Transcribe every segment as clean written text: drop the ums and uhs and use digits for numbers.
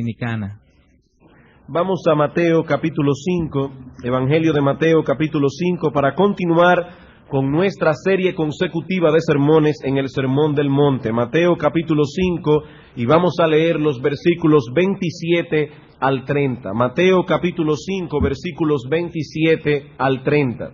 Dominicana. Vamos a Mateo capítulo 5, Evangelio de Mateo capítulo 5, para continuar con nuestra serie consecutiva de sermones en el Sermón del Monte. Mateo capítulo 5, y vamos a leer los versículos 27 al 30. Mateo capítulo 5, versículos 27 al 30.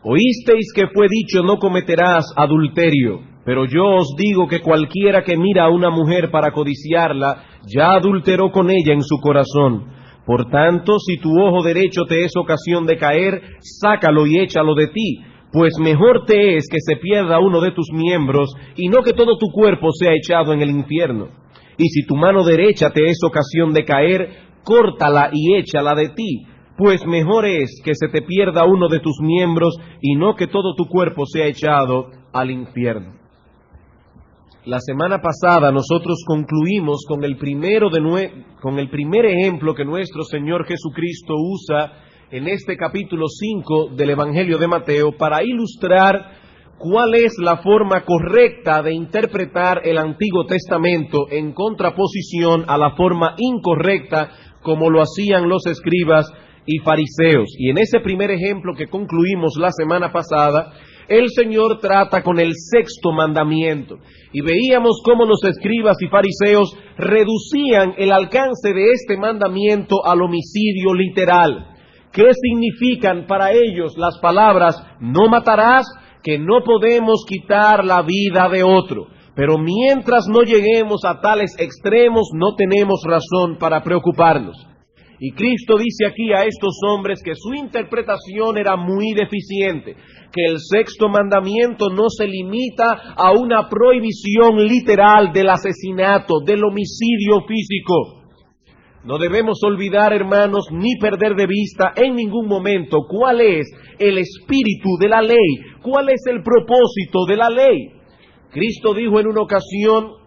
Oísteis que fue dicho: no cometerás adulterio. Pero yo os digo que cualquiera que mira a una mujer para codiciarla, ya adulteró con ella en su corazón. Por tanto, si tu ojo derecho te es ocasión de caer, sácalo y échalo de ti, pues mejor te es que se pierda uno de tus miembros, y no que todo tu cuerpo sea echado en el infierno. Y si tu mano derecha te es ocasión de caer, córtala y échala de ti, pues mejor es que se te pierda uno de tus miembros, y no que todo tu cuerpo sea echado al infierno. La semana pasada nosotros concluimos con el primer ejemplo que nuestro Señor Jesucristo usa en este capítulo 5 del Evangelio de Mateo para ilustrar cuál es la forma correcta de interpretar el Antiguo Testamento en contraposición a la forma incorrecta como lo hacían los escribas y fariseos. Y en ese primer ejemplo que concluimos la semana pasada, el Señor trata con el sexto mandamiento, y veíamos cómo los escribas y fariseos reducían el alcance de este mandamiento al homicidio literal. ¿Qué significan para ellos las palabras no matarás? Que no podemos quitar la vida de otro. Pero mientras no lleguemos a tales extremos, no tenemos razón para preocuparnos. Y Cristo dice aquí a estos hombres que su interpretación era muy deficiente, que el sexto mandamiento no se limita a una prohibición literal del asesinato, del homicidio físico. No debemos olvidar, hermanos, ni perder de vista en ningún momento cuál es el espíritu de la ley, cuál es el propósito de la ley. Cristo dijo en una ocasión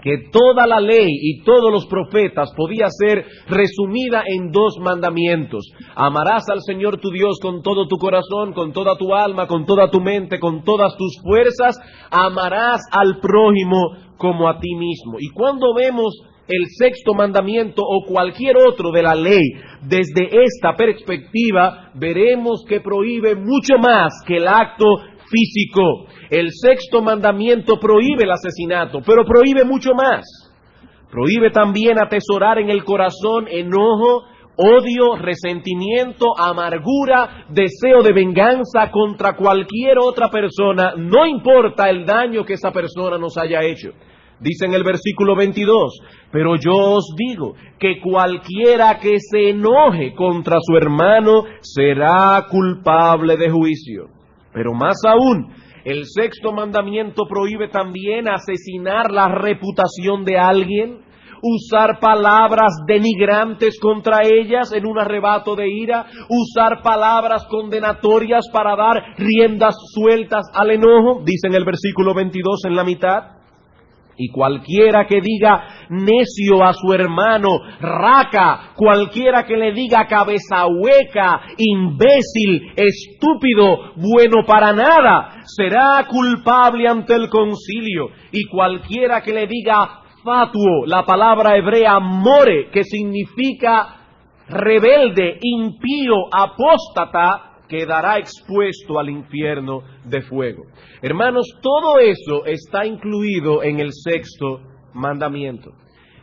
que toda la ley y todos los profetas podía ser resumida en dos mandamientos. Amarás al Señor tu Dios con todo tu corazón, con toda tu alma, con toda tu mente, con todas tus fuerzas. Amarás al prójimo como a ti mismo. Y cuando vemos el sexto mandamiento o cualquier otro de la ley desde esta perspectiva, veremos que prohíbe mucho más que el acto físico. El sexto mandamiento prohíbe el asesinato, pero prohíbe mucho más. Prohíbe también atesorar en el corazón enojo, odio, resentimiento, amargura, deseo de venganza contra cualquier otra persona, no importa el daño que esa persona nos haya hecho. Dice en el versículo 22, pero yo os digo que cualquiera que se enoje contra su hermano será culpable de juicio. Pero más aún, el sexto mandamiento prohíbe también asesinar la reputación de alguien, usar palabras denigrantes contra ellas en un arrebato de ira, usar palabras condenatorias para dar riendas sueltas al enojo, dice en el versículo 22 en la mitad. Y cualquiera que diga necio a su hermano, raca, cualquiera que le diga cabeza hueca, imbécil, estúpido, bueno para nada, será culpable ante el concilio. Y cualquiera que le diga fatuo, la palabra hebrea more, que significa rebelde, impío, apóstata, quedará expuesto al infierno de fuego. Hermanos, todo eso está incluido en el sexto mandamiento.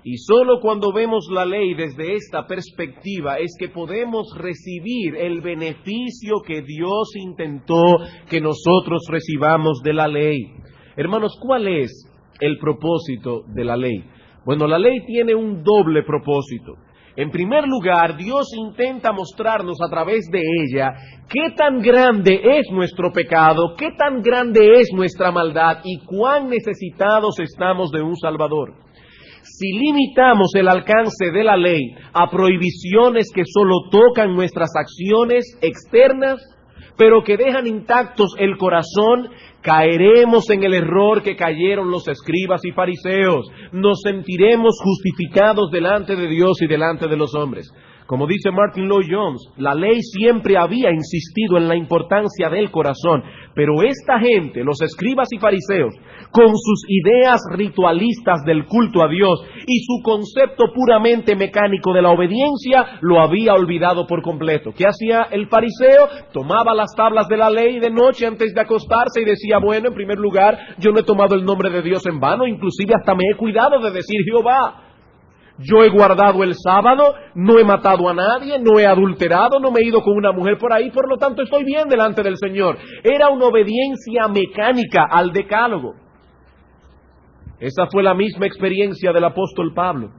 Y solo cuando vemos la ley desde esta perspectiva es que podemos recibir el beneficio que Dios intentó que nosotros recibamos de la ley. Hermanos, ¿cuál es el propósito de la ley? Bueno, la ley tiene un doble propósito. En primer lugar, Dios intenta mostrarnos a través de ella qué tan grande es nuestro pecado, qué tan grande es nuestra maldad y cuán necesitados estamos de un Salvador. Si limitamos el alcance de la ley a prohibiciones que solo tocan nuestras acciones externas, pero que dejan intactos el corazón, caeremos en el error que cayeron los escribas y fariseos. Nos sentiremos justificados delante de Dios y delante de los hombres. Como dice Martin Lloyd-Jones, la ley siempre había insistido en la importancia del corazón, pero esta gente, los escribas y fariseos, con sus ideas ritualistas del culto a Dios y su concepto puramente mecánico de la obediencia, lo había olvidado por completo. ¿Qué hacía el fariseo? Tomaba las tablas de la ley de noche antes de acostarse y decía, bueno, en primer lugar, yo no he tomado el nombre de Dios en vano, inclusive hasta me he cuidado de decir Jehová. Yo he guardado el sábado, no he matado a nadie, no he adulterado, no me he ido con una mujer por ahí, por lo tanto estoy bien delante del Señor. Era una obediencia mecánica al decálogo. Esa fue la misma experiencia del apóstol Pablo.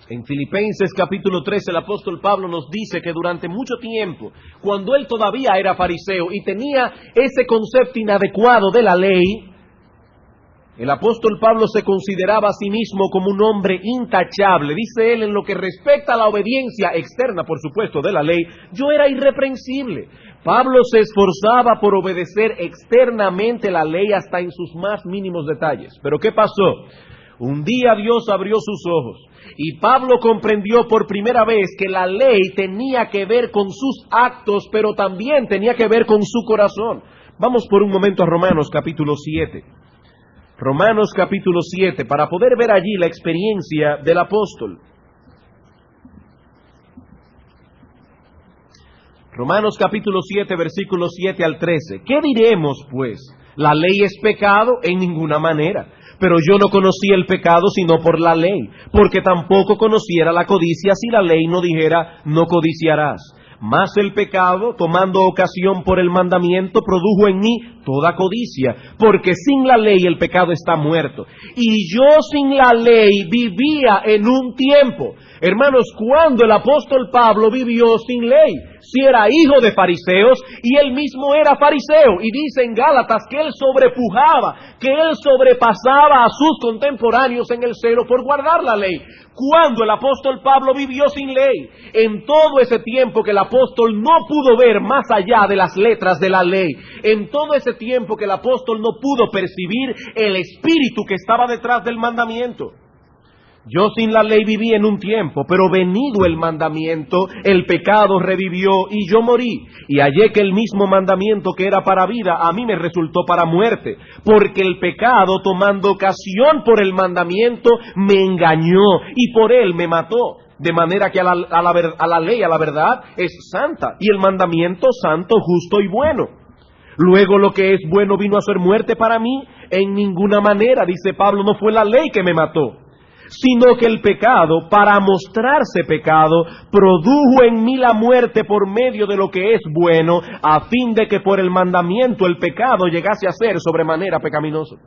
En Filipenses capítulo 13 el apóstol Pablo nos dice que durante mucho tiempo, cuando él todavía era fariseo y tenía ese concepto inadecuado de la ley, el apóstol Pablo se consideraba a sí mismo como un hombre intachable. Dice él, en lo que respecta a la obediencia externa, por supuesto, de la ley, yo era irreprensible. Pablo se esforzaba por obedecer externamente la ley hasta en sus más mínimos detalles. ¿Pero qué pasó? Un día Dios abrió sus ojos y Pablo comprendió por primera vez que la ley tenía que ver con sus actos, pero también tenía que ver con su corazón. Vamos por un momento a Romanos capítulo 7. Romanos capítulo 7, para poder ver allí la experiencia del apóstol. Romanos capítulo 7, versículos 7 al 13. ¿Qué diremos, pues? ¿La ley es pecado? En ninguna manera. Pero yo no conocí el pecado sino por la ley, porque tampoco conociera la codicia si la ley no dijera, no codiciarás. Mas el pecado, tomando ocasión por el mandamiento, produjo en mí toda codicia, porque sin la ley el pecado está muerto. Y yo sin la ley vivía en un tiempo. Hermanos, cuando el apóstol Pablo vivió sin ley, si era hijo de fariseos y él mismo era fariseo, y dice en Gálatas que él sobrepujaba, que él sobrepasaba a sus contemporáneos en el celo por guardar la ley. Cuando el apóstol Pablo vivió sin ley, en todo ese tiempo que el apóstol no pudo ver más allá de las letras de la ley, en todo ese tiempo que el apóstol no pudo percibir el espíritu que estaba detrás del mandamiento. Yo sin la ley viví en un tiempo, pero venido el mandamiento, el pecado revivió y yo morí. Y hallé que el mismo mandamiento que era para vida, a mí me resultó para muerte. Porque el pecado, tomando ocasión por el mandamiento, me engañó y por él me mató. De manera que a la ley, a la verdad, es santa. Y el mandamiento santo, justo y bueno. Luego lo que es bueno vino a ser muerte para mí. En ninguna manera, dice Pablo, no fue la ley que me mató, sino que el pecado, para mostrarse pecado, produjo en mí la muerte por medio de lo que es bueno, a fin de que por el mandamiento el pecado llegase a ser sobremanera pecaminoso.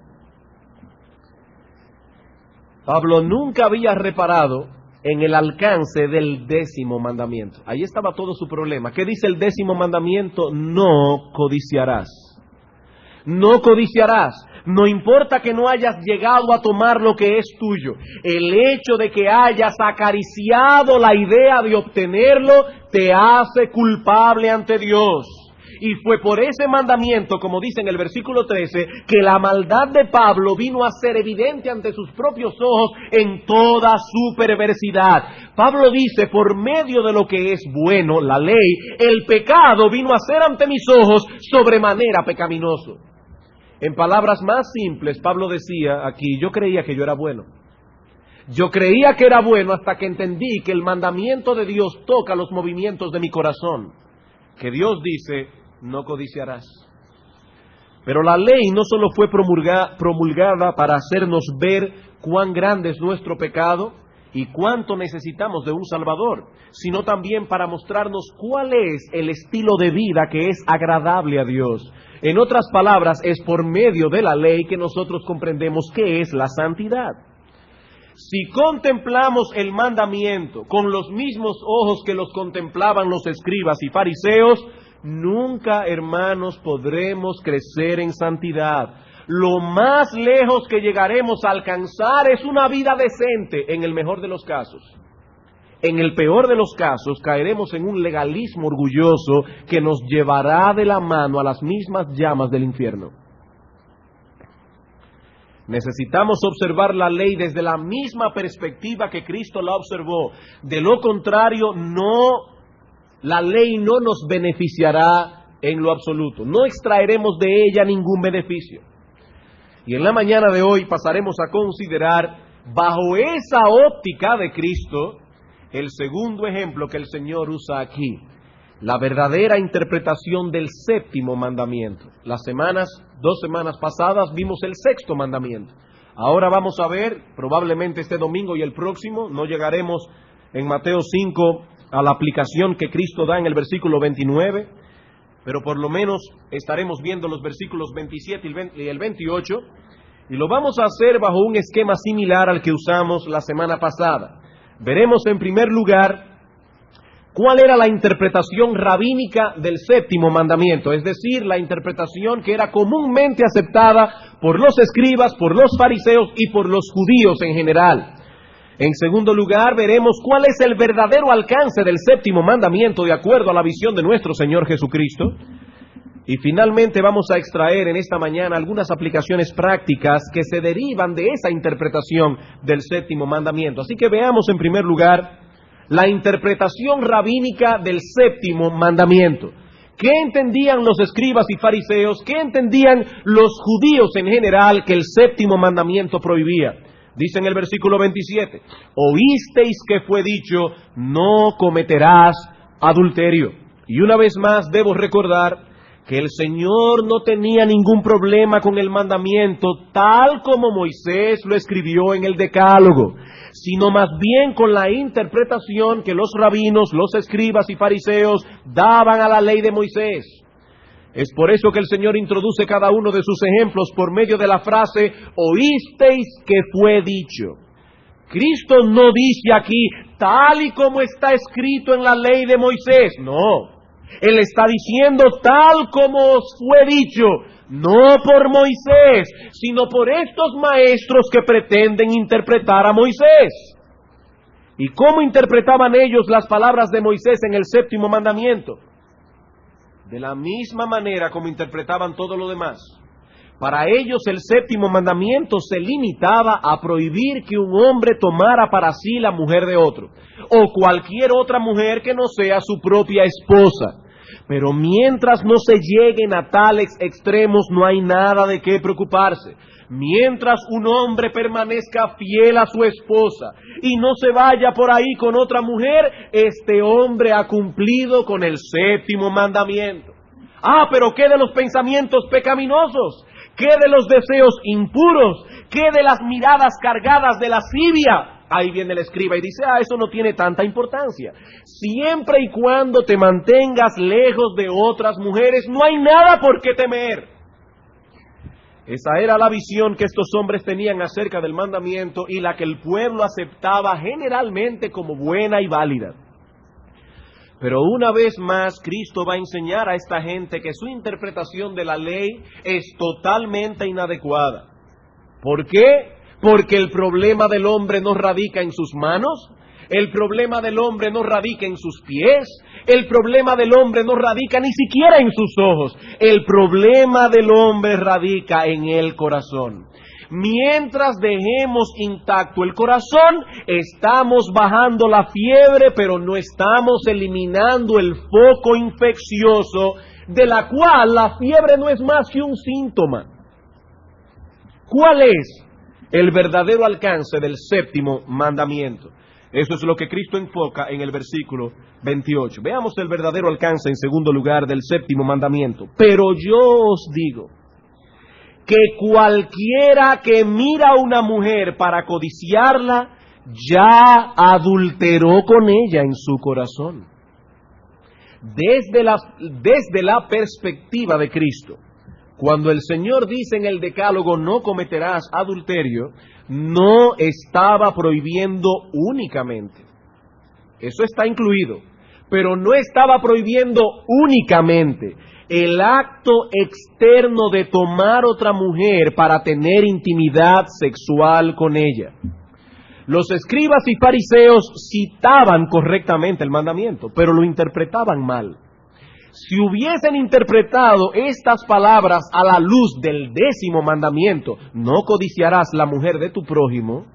Pablo nunca había reparado en el alcance del 10º mandamiento. Ahí estaba todo su problema. ¿Qué dice el 10º mandamiento? No codiciarás. No codiciarás. No importa que no hayas llegado a tomar lo que es tuyo, el hecho de que hayas acariciado la idea de obtenerlo te hace culpable ante Dios. Y fue por ese mandamiento, como dice en el versículo 13, que la maldad de Pablo vino a ser evidente ante sus propios ojos en toda su perversidad. Pablo dice, por medio de lo que es bueno, la ley, el pecado vino a ser ante mis ojos sobremanera pecaminoso. En palabras más simples, Pablo decía aquí, yo creía que yo era bueno. Yo creía que era bueno hasta que entendí que el mandamiento de Dios toca los movimientos de mi corazón. Que Dios dice, no codiciarás. Pero la ley no solo fue promulgada para hacernos ver cuán grande es nuestro pecado y cuánto necesitamos de un Salvador, sino también para mostrarnos cuál es el estilo de vida que es agradable a Dios. En otras palabras, es por medio de la ley que nosotros comprendemos qué es la santidad. Si contemplamos el mandamiento con los mismos ojos que los contemplaban los escribas y fariseos, nunca, hermanos, podremos crecer en santidad. Lo más lejos que llegaremos a alcanzar es una vida decente, en el mejor de los casos. En el peor de los casos, caeremos en un legalismo orgulloso que nos llevará de la mano a las mismas llamas del infierno. Necesitamos observar la ley desde la misma perspectiva que Cristo la observó. De lo contrario, la ley no nos beneficiará en lo absoluto. No extraeremos de ella ningún beneficio. Y en la mañana de hoy pasaremos a considerar, bajo esa óptica de Cristo, el segundo ejemplo que el Señor usa aquí, la verdadera interpretación del séptimo mandamiento. 2 semanas pasadas vimos el sexto mandamiento. Ahora vamos a ver, probablemente este domingo y el próximo, no llegaremos en Mateo 5 a la aplicación que Cristo da en el versículo 29, pero por lo menos estaremos viendo los versículos 27 y el 28, y lo vamos a hacer bajo un esquema similar al que usamos la semana pasada. Veremos en primer lugar cuál era la interpretación rabínica del séptimo mandamiento, es decir, la interpretación que era comúnmente aceptada por los escribas, por los fariseos y por los judíos en general. En segundo lugar, veremos cuál es el verdadero alcance del séptimo mandamiento de acuerdo a la visión de nuestro Señor Jesucristo. Y finalmente vamos a extraer en esta mañana algunas aplicaciones prácticas que se derivan de esa interpretación del séptimo mandamiento. Así que veamos en primer lugar la interpretación rabínica del séptimo mandamiento. ¿Qué entendían los escribas y fariseos? ¿Qué entendían los judíos en general que el séptimo mandamiento prohibía? Dice en el versículo 27, oísteis que fue dicho, no cometerás adulterio. Y una vez más debo recordar que el Señor no tenía ningún problema con el mandamiento tal como Moisés lo escribió en el Decálogo, sino más bien con la interpretación que los rabinos, los escribas y fariseos daban a la ley de Moisés. Es por eso que el Señor introduce cada uno de sus ejemplos por medio de la frase, oísteis que fue dicho. Cristo no dice aquí, tal y como está escrito en la ley de Moisés. No, Él está diciendo tal como os fue dicho, no por Moisés, sino por estos maestros que pretenden interpretar a Moisés. ¿Y cómo interpretaban ellos las palabras de Moisés en el séptimo mandamiento? De la misma manera como interpretaban todo lo demás. Para ellos el séptimo mandamiento se limitaba a prohibir que un hombre tomara para sí la mujer de otro, o cualquier otra mujer que no sea su propia esposa. Pero mientras no se lleguen a tales extremos, no hay nada de qué preocuparse. Mientras un hombre permanezca fiel a su esposa y no se vaya por ahí con otra mujer, este hombre ha cumplido con el séptimo mandamiento. Pero ¿qué de los pensamientos pecaminosos? ¿Qué de los deseos impuros? ¿Qué de las miradas cargadas de lascivia? Ahí viene el escriba y dice, eso no tiene tanta importancia. Siempre y cuando te mantengas lejos de otras mujeres, no hay nada por qué temer. Esa era la visión que estos hombres tenían acerca del mandamiento y la que el pueblo aceptaba generalmente como buena y válida. Pero una vez más, Cristo va a enseñar a esta gente que su interpretación de la ley es totalmente inadecuada. ¿Por qué? Porque el problema del hombre no radica en sus manos, el problema del hombre no radica en sus pies, el problema del hombre no radica ni siquiera en sus ojos, el problema del hombre radica en el corazón. Mientras dejemos intacto el corazón, estamos bajando la fiebre, pero no estamos eliminando el foco infeccioso, de la cual la fiebre no es más que un síntoma. ¿Cuál es el verdadero alcance del séptimo mandamiento? Eso es lo que Cristo enfoca en el versículo 28. Veamos el verdadero alcance en segundo lugar del séptimo mandamiento. Pero yo os digo que cualquiera que mira a una mujer para codiciarla, ya adulteró con ella en su corazón. Desde la perspectiva de Cristo, cuando el Señor dice en el Decálogo, no cometerás adulterio, no estaba prohibiendo únicamente. Eso está incluido, pero no estaba prohibiendo únicamente el acto externo de tomar otra mujer para tener intimidad sexual con ella. Los escribas y fariseos citaban correctamente el mandamiento, pero lo interpretaban mal. Si hubiesen interpretado estas palabras a la luz del 10º mandamiento, no codiciarás la mujer de tu prójimo,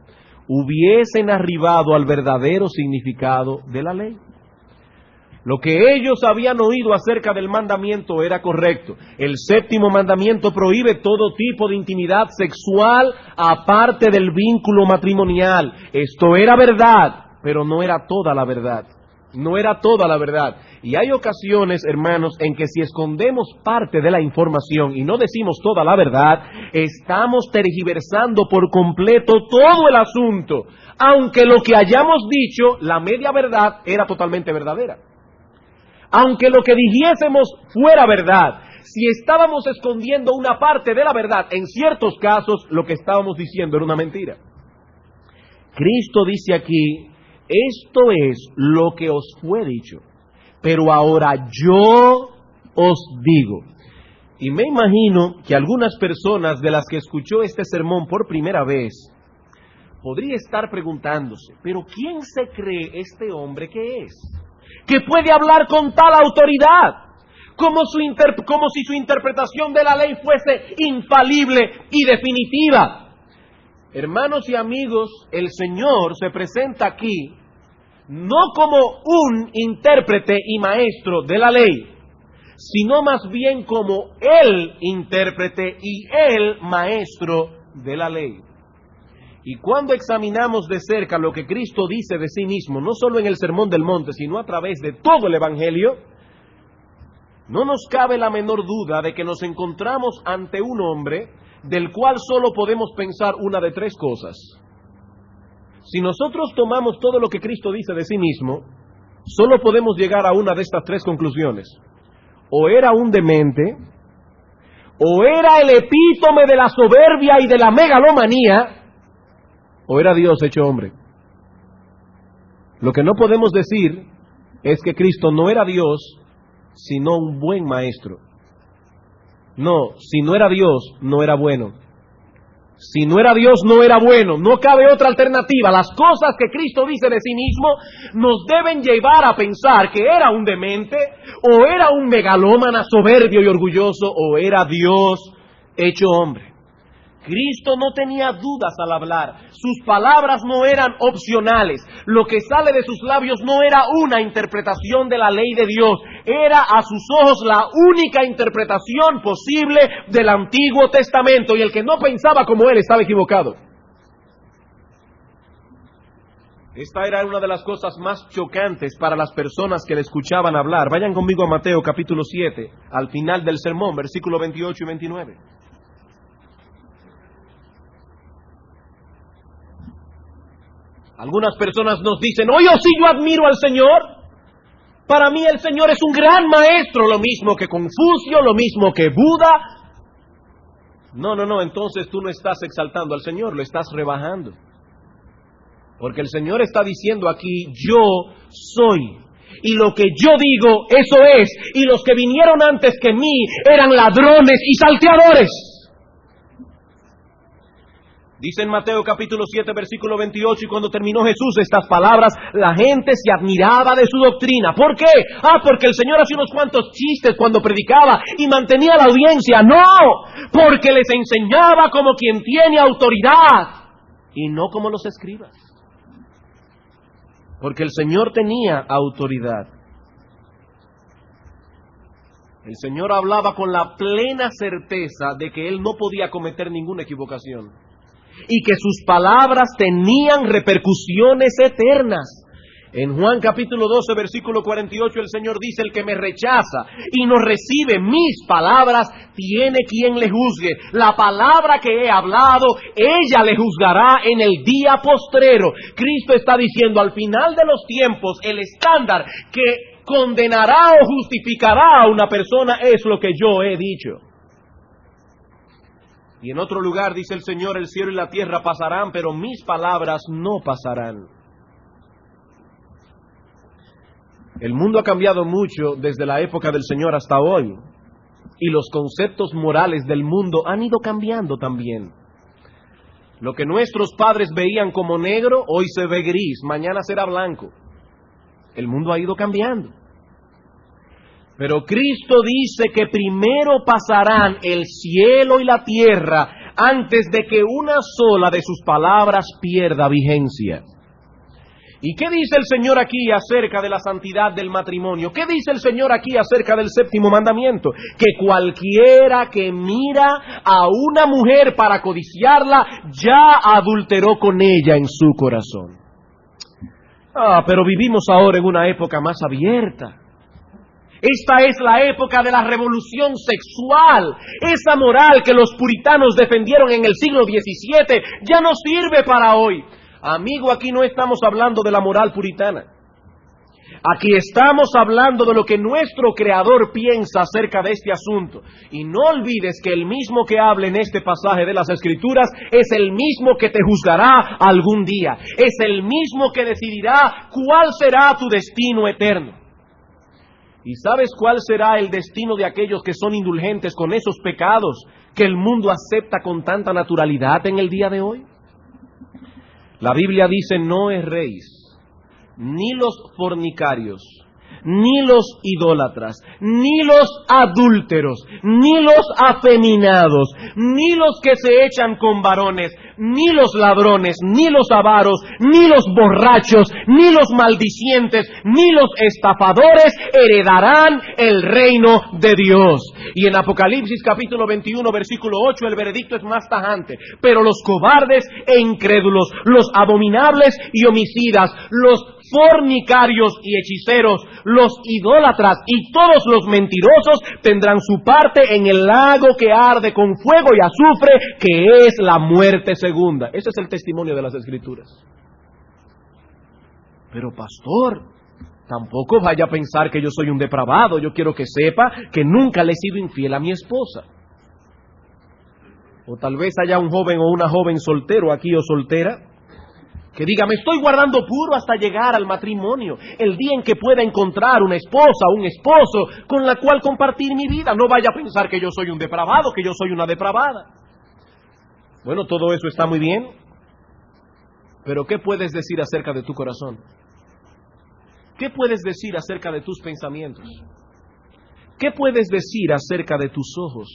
hubiesen arribado al verdadero significado de la ley. Lo que ellos habían oído acerca del mandamiento era correcto. El 7º mandamiento prohíbe todo tipo de intimidad sexual aparte del vínculo matrimonial. Esto era verdad, pero no era toda la verdad. No era toda la verdad. Y hay ocasiones, hermanos, en que si escondemos parte de la información y no decimos toda la verdad, estamos tergiversando por completo todo el asunto, aunque lo que hayamos dicho, la media verdad, era totalmente verdadera. Aunque lo que dijésemos fuera verdad, si estábamos escondiendo una parte de la verdad, en ciertos casos, lo que estábamos diciendo era una mentira. Cristo dice aquí, esto es lo que os fue dicho, pero ahora yo os digo. Y me imagino que algunas personas de las que escuchó este sermón por primera vez, podría estar preguntándose, pero ¿quién se cree este hombre que es? Que puede hablar con tal autoridad, como si su interpretación de la ley fuese infalible y definitiva. Hermanos y amigos, el Señor se presenta aquí no como un intérprete y maestro de la ley, sino más bien como el intérprete y el maestro de la ley. Y cuando examinamos de cerca lo que Cristo dice de sí mismo, no solo en el Sermón del Monte, sino a través de todo el Evangelio, no nos cabe la menor duda de que nos encontramos ante un hombre del cual solo podemos pensar una de tres cosas. Si nosotros tomamos todo lo que Cristo dice de sí mismo, solo podemos llegar a una de estas tres conclusiones. O era un demente, o era el epítome de la soberbia y de la megalomanía, o era Dios hecho hombre. Lo que no podemos decir es que Cristo no era Dios, sino un buen maestro. No, si no era Dios, no era bueno. Si no era Dios, no era bueno. No cabe otra alternativa. Las cosas que Cristo dice de sí mismo nos deben llevar a pensar que era un demente, o era un megalómana soberbio y orgulloso, o era Dios hecho hombre. Cristo no tenía dudas al hablar. Sus palabras no eran opcionales. Lo que sale de sus labios no era una interpretación de la ley de Dios. Era a sus ojos la única interpretación posible del Antiguo Testamento. Y el que no pensaba como él estaba equivocado. Esta era una de las cosas más chocantes para las personas que le escuchaban hablar. Vayan conmigo a Mateo capítulo 7, al final del sermón, versículos 28 y 29. Algunas personas nos dicen, oye, sí, yo admiro al Señor. Para mí el Señor es un gran maestro, lo mismo que Confucio, lo mismo que Buda. No, entonces tú no estás exaltando al Señor, lo estás rebajando. Porque el Señor está diciendo aquí, yo soy. Y lo que yo digo, eso es. Y los que vinieron antes que mí eran ladrones y salteadores. Dice en Mateo capítulo 7, versículo 28, y cuando terminó Jesús estas palabras, la gente se admiraba de su doctrina. ¿Por qué? Porque el Señor hacía unos cuantos chistes cuando predicaba y mantenía la audiencia. No, porque les enseñaba como quien tiene autoridad y no como los escribas. Porque el Señor tenía autoridad. El Señor hablaba con la plena certeza de que Él no podía cometer ninguna equivocación. Y que sus palabras tenían repercusiones eternas. En Juan capítulo 12, versículo 48, el Señor dice, el que me rechaza y no recibe mis palabras, tiene quien le juzgue. La palabra que he hablado, ella le juzgará en el día postrero. Cristo está diciendo, al final de los tiempos, el estándar que condenará o justificará a una persona es lo que yo he dicho. Y en otro lugar dice el Señor, el cielo y la tierra pasarán, pero mis palabras no pasarán. El mundo ha cambiado mucho desde la época del Señor hasta hoy. Y los conceptos morales del mundo han ido cambiando también. Lo que nuestros padres veían como negro, hoy se ve gris, mañana será blanco. El mundo ha ido cambiando. Pero Cristo dice que primero pasarán el cielo y la tierra antes de que una sola de sus palabras pierda vigencia. ¿Y qué dice el Señor aquí acerca de la santidad del matrimonio? ¿Qué dice el Señor aquí acerca del séptimo mandamiento? Que cualquiera que mira a una mujer para codiciarla, ya adulteró con ella en su corazón. Pero vivimos ahora en una época más abierta. Esta es la época de la revolución sexual. Esa moral que los puritanos defendieron en el siglo XVII ya no sirve para hoy. Amigo, aquí no estamos hablando de la moral puritana. Aquí estamos hablando de lo que nuestro Creador piensa acerca de este asunto. Y no olvides que el mismo que habla en este pasaje de las Escrituras es el mismo que te juzgará algún día. Es el mismo que decidirá cuál será tu destino eterno. ¿Y sabes cuál será el destino de aquellos que son indulgentes con esos pecados que el mundo acepta con tanta naturalidad en el día de hoy? La Biblia dice: no erréis, ni los fornicarios, ni los idólatras, ni los adúlteros, ni los afeminados, ni los que se echan con varones, ni los ladrones, ni los avaros, ni los borrachos, ni los maldicientes, ni los estafadores heredarán el reino de Dios. Y en Apocalipsis capítulo 21, versículo 8, el veredicto es más tajante. Pero los cobardes e incrédulos, los abominables y homicidas, los fornicarios y hechiceros, los idólatras y todos los mentirosos tendrán su parte en el lago que arde con fuego y azufre, que es la muerte segunda. Ese es el testimonio de las Escrituras. Pero pastor, tampoco vaya a pensar que yo soy un depravado. Yo quiero que sepa que nunca le he sido infiel a mi esposa. O tal vez haya un joven o una joven soltero aquí o soltera que diga: me estoy guardando puro hasta llegar al matrimonio, el día en que pueda encontrar una esposa o un esposo con la cual compartir mi vida. No vaya a pensar que yo soy un depravado, que yo soy una depravada. Bueno, todo eso está muy bien, pero ¿qué puedes decir acerca de tu corazón? ¿Qué puedes decir acerca de tus pensamientos? ¿Qué puedes decir acerca de tus ojos?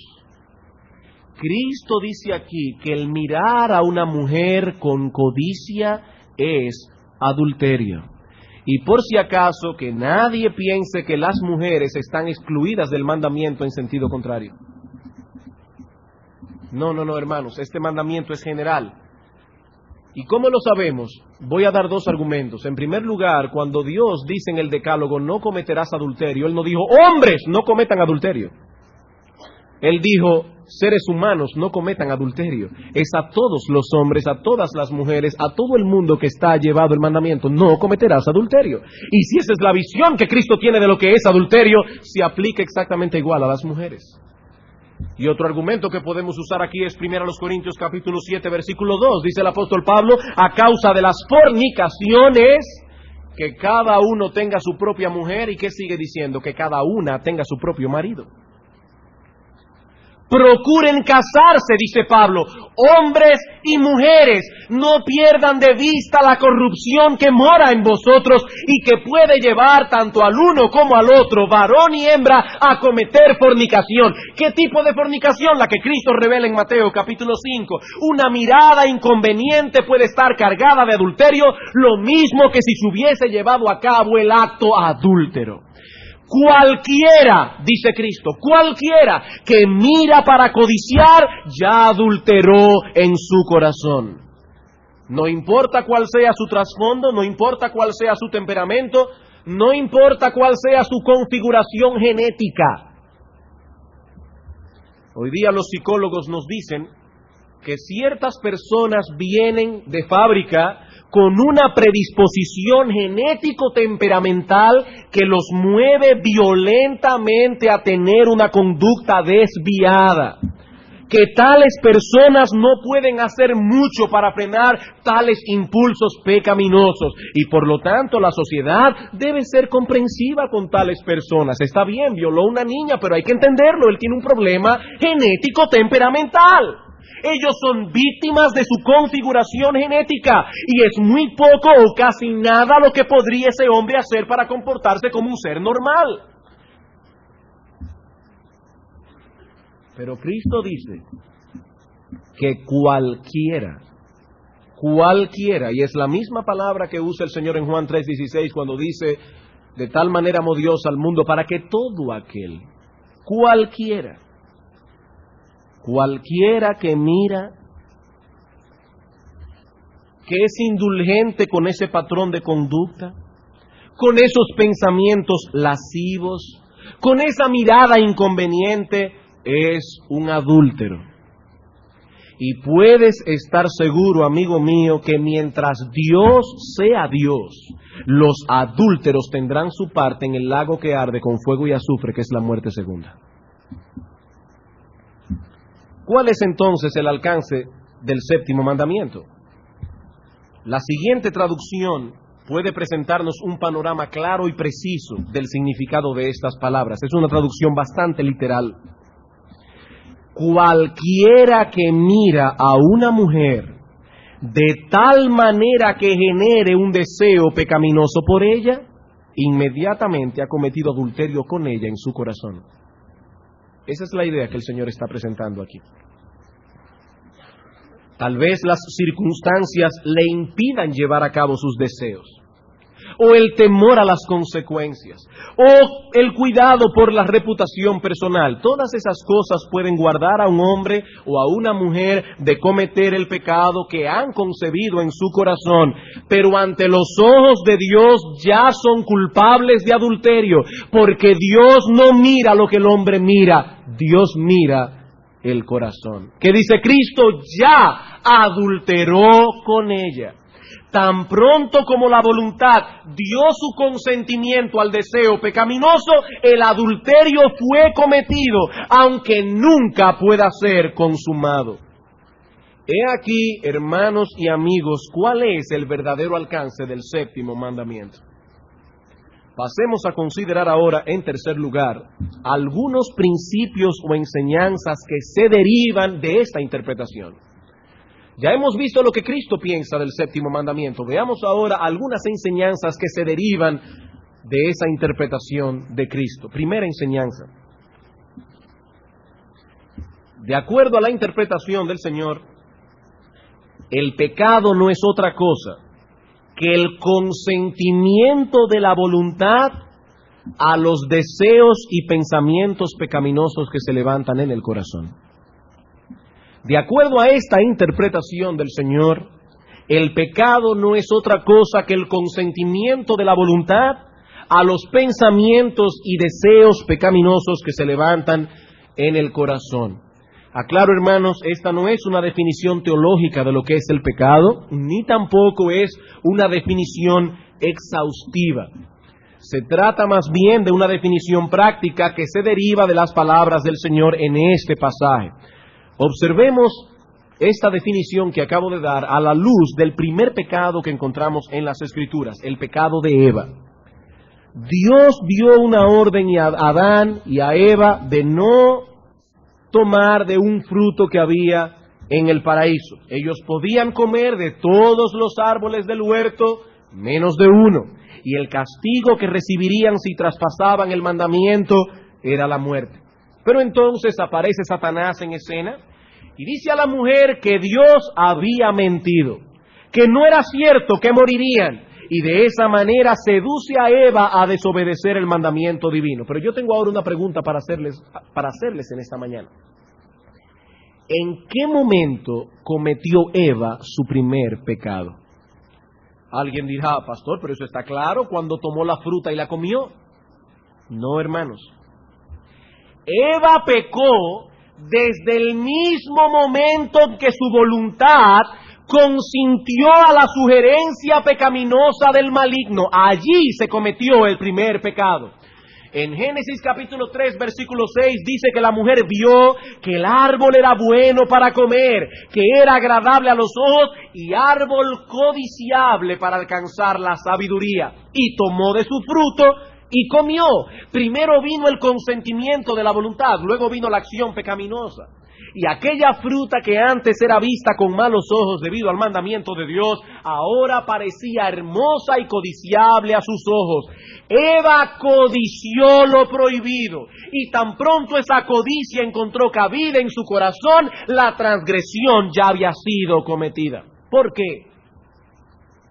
Cristo dice aquí que el mirar a una mujer con codicia es adulterio. Y por si acaso, que nadie piense que las mujeres están excluidas del mandamiento en sentido contrario. No, hermanos, este mandamiento es general. ¿Y cómo lo sabemos? Voy a dar dos argumentos. En primer lugar, cuando Dios dice en el Decálogo: no cometerás adulterio, Él no dijo: hombres, no cometan adulterio. Él dijo: seres humanos, no cometan adulterio. Es a todos los hombres, a todas las mujeres, a todo el mundo que está llevado el mandamiento: no cometerás adulterio. Y si esa es la visión que Cristo tiene de lo que es adulterio, se aplica exactamente igual a las mujeres. Y otro argumento que podemos usar aquí es 1 Corintios capítulo 7, versículo 2. Dice el apóstol Pablo: a causa de las fornicaciones, que cada uno tenga su propia mujer. ¿Y qué sigue diciendo? Que cada una tenga su propio marido. Procuren casarse, dice Pablo, hombres y mujeres, no pierdan de vista la corrupción que mora en vosotros y que puede llevar tanto al uno como al otro, varón y hembra, a cometer fornicación. ¿Qué tipo de fornicación? La que Cristo revela en Mateo capítulo 5. Una mirada inconveniente puede estar cargada de adulterio, lo mismo que si se hubiese llevado a cabo el acto adúltero. Cualquiera, dice Cristo, cualquiera que mira para codiciar, ya adulteró en su corazón. No importa cuál sea su trasfondo, no importa cuál sea su temperamento, no importa cuál sea su configuración genética. Hoy día los psicólogos nos dicen que ciertas personas vienen de fábrica con una predisposición genético-temperamental que los mueve violentamente a tener una conducta desviada. Que tales personas no pueden hacer mucho para frenar tales impulsos pecaminosos. Y por lo tanto la sociedad debe ser comprensiva con tales personas. Está bien, violó a una niña, pero hay que entenderlo, él tiene un problema genético-temperamental. Ellos son víctimas de su configuración genética y es muy poco o casi nada lo que podría ese hombre hacer para comportarse como un ser normal. Pero Cristo dice que cualquiera, y es la misma palabra que usa el Señor en Juan 3:16 cuando dice, de tal manera amó Dios al mundo para que todo aquel, cualquiera que mira, que es indulgente con ese patrón de conducta, con esos pensamientos lascivos, con esa mirada inconveniente, es un adúltero. Y puedes estar seguro, amigo mío, que mientras Dios sea Dios, los adúlteros tendrán su parte en el lago que arde con fuego y azufre, que es la muerte segunda. ¿Cuál es entonces el alcance del séptimo mandamiento? La siguiente traducción puede presentarnos un panorama claro y preciso del significado de estas palabras. Es una traducción bastante literal. Cualquiera que mira a una mujer de tal manera que genere un deseo pecaminoso por ella, inmediatamente ha cometido adulterio con ella en su corazón. Esa es la idea que el Señor está presentando aquí. Tal vez las circunstancias le impidan llevar a cabo sus deseos, o el temor a las consecuencias, o el cuidado por la reputación personal. Todas esas cosas pueden guardar a un hombre o a una mujer de cometer el pecado que han concebido en su corazón, pero ante los ojos de Dios ya son culpables de adulterio, porque Dios no mira lo que el hombre mira, Dios mira el corazón. ¿Qué dice Cristo? Ya adulteró con ella. Tan pronto como la voluntad dio su consentimiento al deseo pecaminoso, el adulterio fue cometido, aunque nunca pueda ser consumado. He aquí, hermanos y amigos, cuál es el verdadero alcance del séptimo mandamiento. Pasemos a considerar ahora, en tercer lugar, algunos principios o enseñanzas que se derivan de esta interpretación. Ya hemos visto lo que Cristo piensa del séptimo mandamiento. Veamos ahora algunas enseñanzas que se derivan de esa interpretación de Cristo. Primera enseñanza. De acuerdo a la interpretación del Señor, el pecado no es otra cosa que el consentimiento de la voluntad a los deseos y pensamientos pecaminosos que se levantan en el corazón. De acuerdo a esta interpretación del Señor, el pecado no es otra cosa que el consentimiento de la voluntad a los pensamientos y deseos pecaminosos que se levantan en el corazón. Aclaro, hermanos, esta no es una definición teológica de lo que es el pecado, ni tampoco es una definición exhaustiva. Se trata más bien de una definición práctica que se deriva de las palabras del Señor en este pasaje. Observemos esta definición que acabo de dar a la luz del primer pecado que encontramos en las Escrituras, el pecado de Eva. Dios dio una orden a Adán y a Eva de no tomar de un fruto que había en el paraíso. Ellos podían comer de todos los árboles del huerto, menos de uno. Y el castigo que recibirían si traspasaban el mandamiento era la muerte. Pero entonces aparece Satanás en escena y dice a la mujer que Dios había mentido, que no era cierto que morirían, y de esa manera seduce a Eva a desobedecer el mandamiento divino. Pero yo tengo ahora una pregunta para hacerles en esta mañana. ¿En qué momento cometió Eva su primer pecado? Alguien dirá, pastor, pero eso está claro, cuando tomó la fruta y la comió. No, hermanos. Eva pecó desde el mismo momento en que su voluntad consintió a la sugerencia pecaminosa del maligno. Allí se cometió el primer pecado. En Génesis capítulo 3, versículo 6, dice que la mujer vio que el árbol era bueno para comer, que era agradable a los ojos y árbol codiciable para alcanzar la sabiduría. Y tomó de su fruto y comió. Primero vino el consentimiento de la voluntad, luego vino la acción pecaminosa. Y aquella fruta que antes era vista con malos ojos debido al mandamiento de Dios, ahora parecía hermosa y codiciable a sus ojos. Eva codició lo prohibido, y tan pronto esa codicia encontró cabida en su corazón, la transgresión ya había sido cometida. ¿Por qué?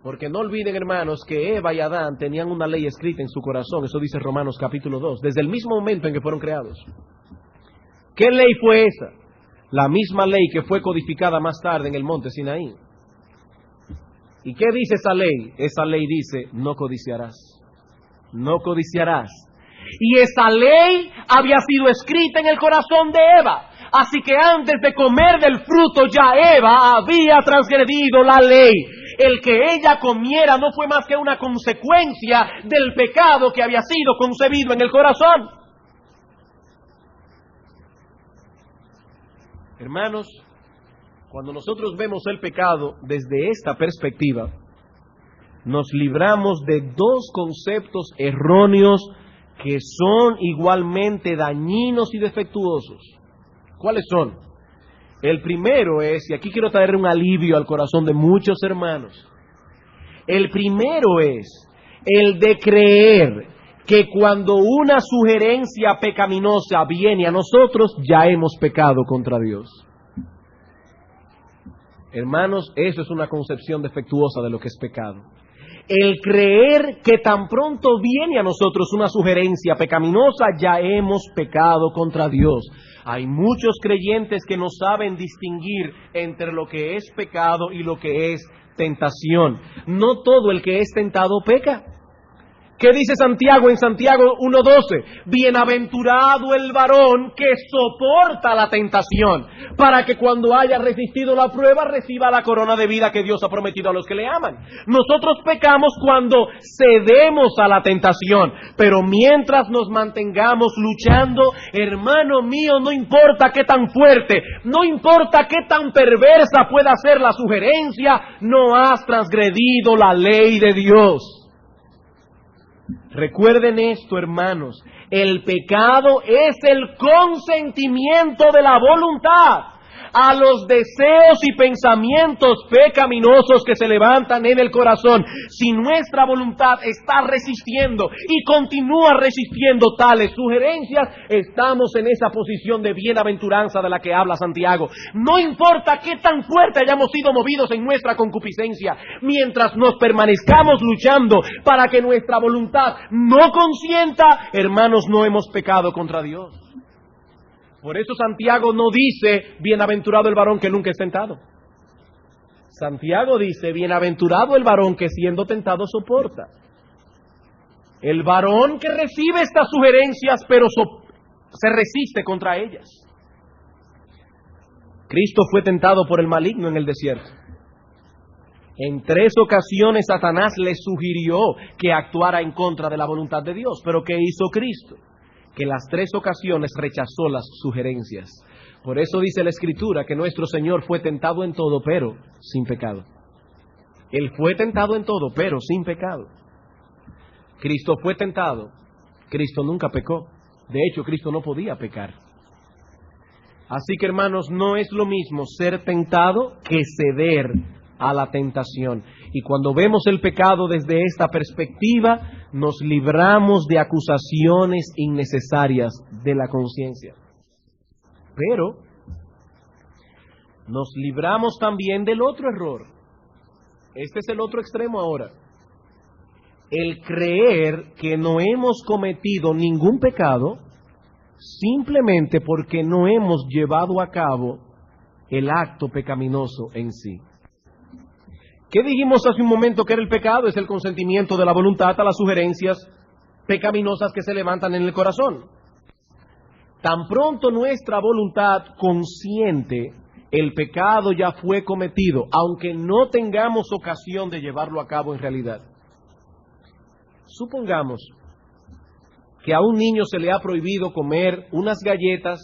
Porque no olviden, hermanos, que Eva y Adán tenían una ley escrita en su corazón. Eso dice Romanos capítulo 2, desde el mismo momento en que fueron creados. ¿Qué ley fue esa? La misma ley que fue codificada más tarde en el monte Sinaí. ¿Y qué dice esa ley? Esa ley dice, no codiciarás. No codiciarás. Y esa ley había sido escrita en el corazón de Eva. Así que antes de comer del fruto ya Eva había transgredido la ley. El que ella comiera no fue más que una consecuencia del pecado que había sido concebido en el corazón. Hermanos, cuando nosotros vemos el pecado desde esta perspectiva, nos libramos de dos conceptos erróneos que son igualmente dañinos y defectuosos. ¿Cuáles son? El primero es, y aquí quiero traer un alivio al corazón de muchos hermanos, el primero es el de creer que cuando una sugerencia pecaminosa viene a nosotros, ya hemos pecado contra Dios. Hermanos, eso es una concepción defectuosa de lo que es pecado. El creer que tan pronto viene a nosotros una sugerencia pecaminosa, ya hemos pecado contra Dios. Hay muchos creyentes que no saben distinguir entre lo que es pecado y lo que es tentación. No todo el que es tentado peca. ¿Qué dice Santiago en Santiago 1:12? Bienaventurado el varón que soporta la tentación, para que cuando haya resistido la prueba reciba la corona de vida que Dios ha prometido a los que le aman. Nosotros pecamos cuando cedemos a la tentación, pero mientras nos mantengamos luchando, hermano mío, no importa qué tan fuerte, no importa qué tan perversa pueda ser la sugerencia, no has transgredido la ley de Dios. Recuerden esto, hermanos, el pecado es el consentimiento de la voluntad a los deseos y pensamientos pecaminosos que se levantan en el corazón. Si nuestra voluntad está resistiendo y continúa resistiendo tales sugerencias, estamos en esa posición de bienaventuranza de la que habla Santiago. No importa qué tan fuerte hayamos sido movidos en nuestra concupiscencia, mientras nos permanezcamos luchando para que nuestra voluntad no consienta, hermanos, no hemos pecado contra Dios. Por eso Santiago no dice, bienaventurado el varón que nunca es tentado. Santiago dice, bienaventurado el varón que siendo tentado soporta. El varón que recibe estas sugerencias, pero se resiste contra ellas. Cristo fue tentado por el maligno en el desierto. En 3 ocasiones Satanás le sugirió que actuara en contra de la voluntad de Dios. ¿Pero qué hizo Cristo? Que las 3 ocasiones rechazó las sugerencias. Por eso dice la Escritura que nuestro Señor fue tentado en todo, pero sin pecado. Él fue tentado en todo, pero sin pecado. Cristo fue tentado. Cristo nunca pecó. De hecho, Cristo no podía pecar. Así que, hermanos, no es lo mismo ser tentado que ceder a la tentación. Y cuando vemos el pecado desde esta perspectiva, nos libramos de acusaciones innecesarias de la conciencia. Pero nos libramos también del otro error. Este es el otro extremo ahora. El creer que no hemos cometido ningún pecado simplemente porque no hemos llevado a cabo el acto pecaminoso en sí. ¿Qué dijimos hace un momento que era el pecado? Es el consentimiento de la voluntad a las sugerencias pecaminosas que se levantan en el corazón. Tan pronto nuestra voluntad consiente, el pecado ya fue cometido, aunque no tengamos ocasión de llevarlo a cabo en realidad. Supongamos que a un niño se le ha prohibido comer unas galletas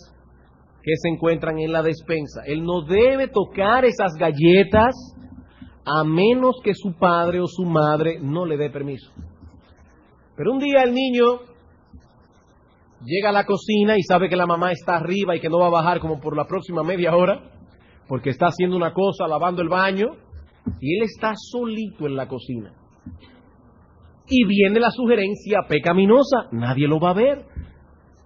que se encuentran en la despensa. Él no debe tocar esas galletas a menos que su padre o su madre no le dé permiso. Pero un día el niño Llega a la cocina y sabe que la mamá está arriba y que no va a bajar como por la próxima media hora, porque está haciendo una cosa, lavando el baño, y él está solito en la cocina. Y viene la sugerencia pecaminosa, nadie lo va a ver.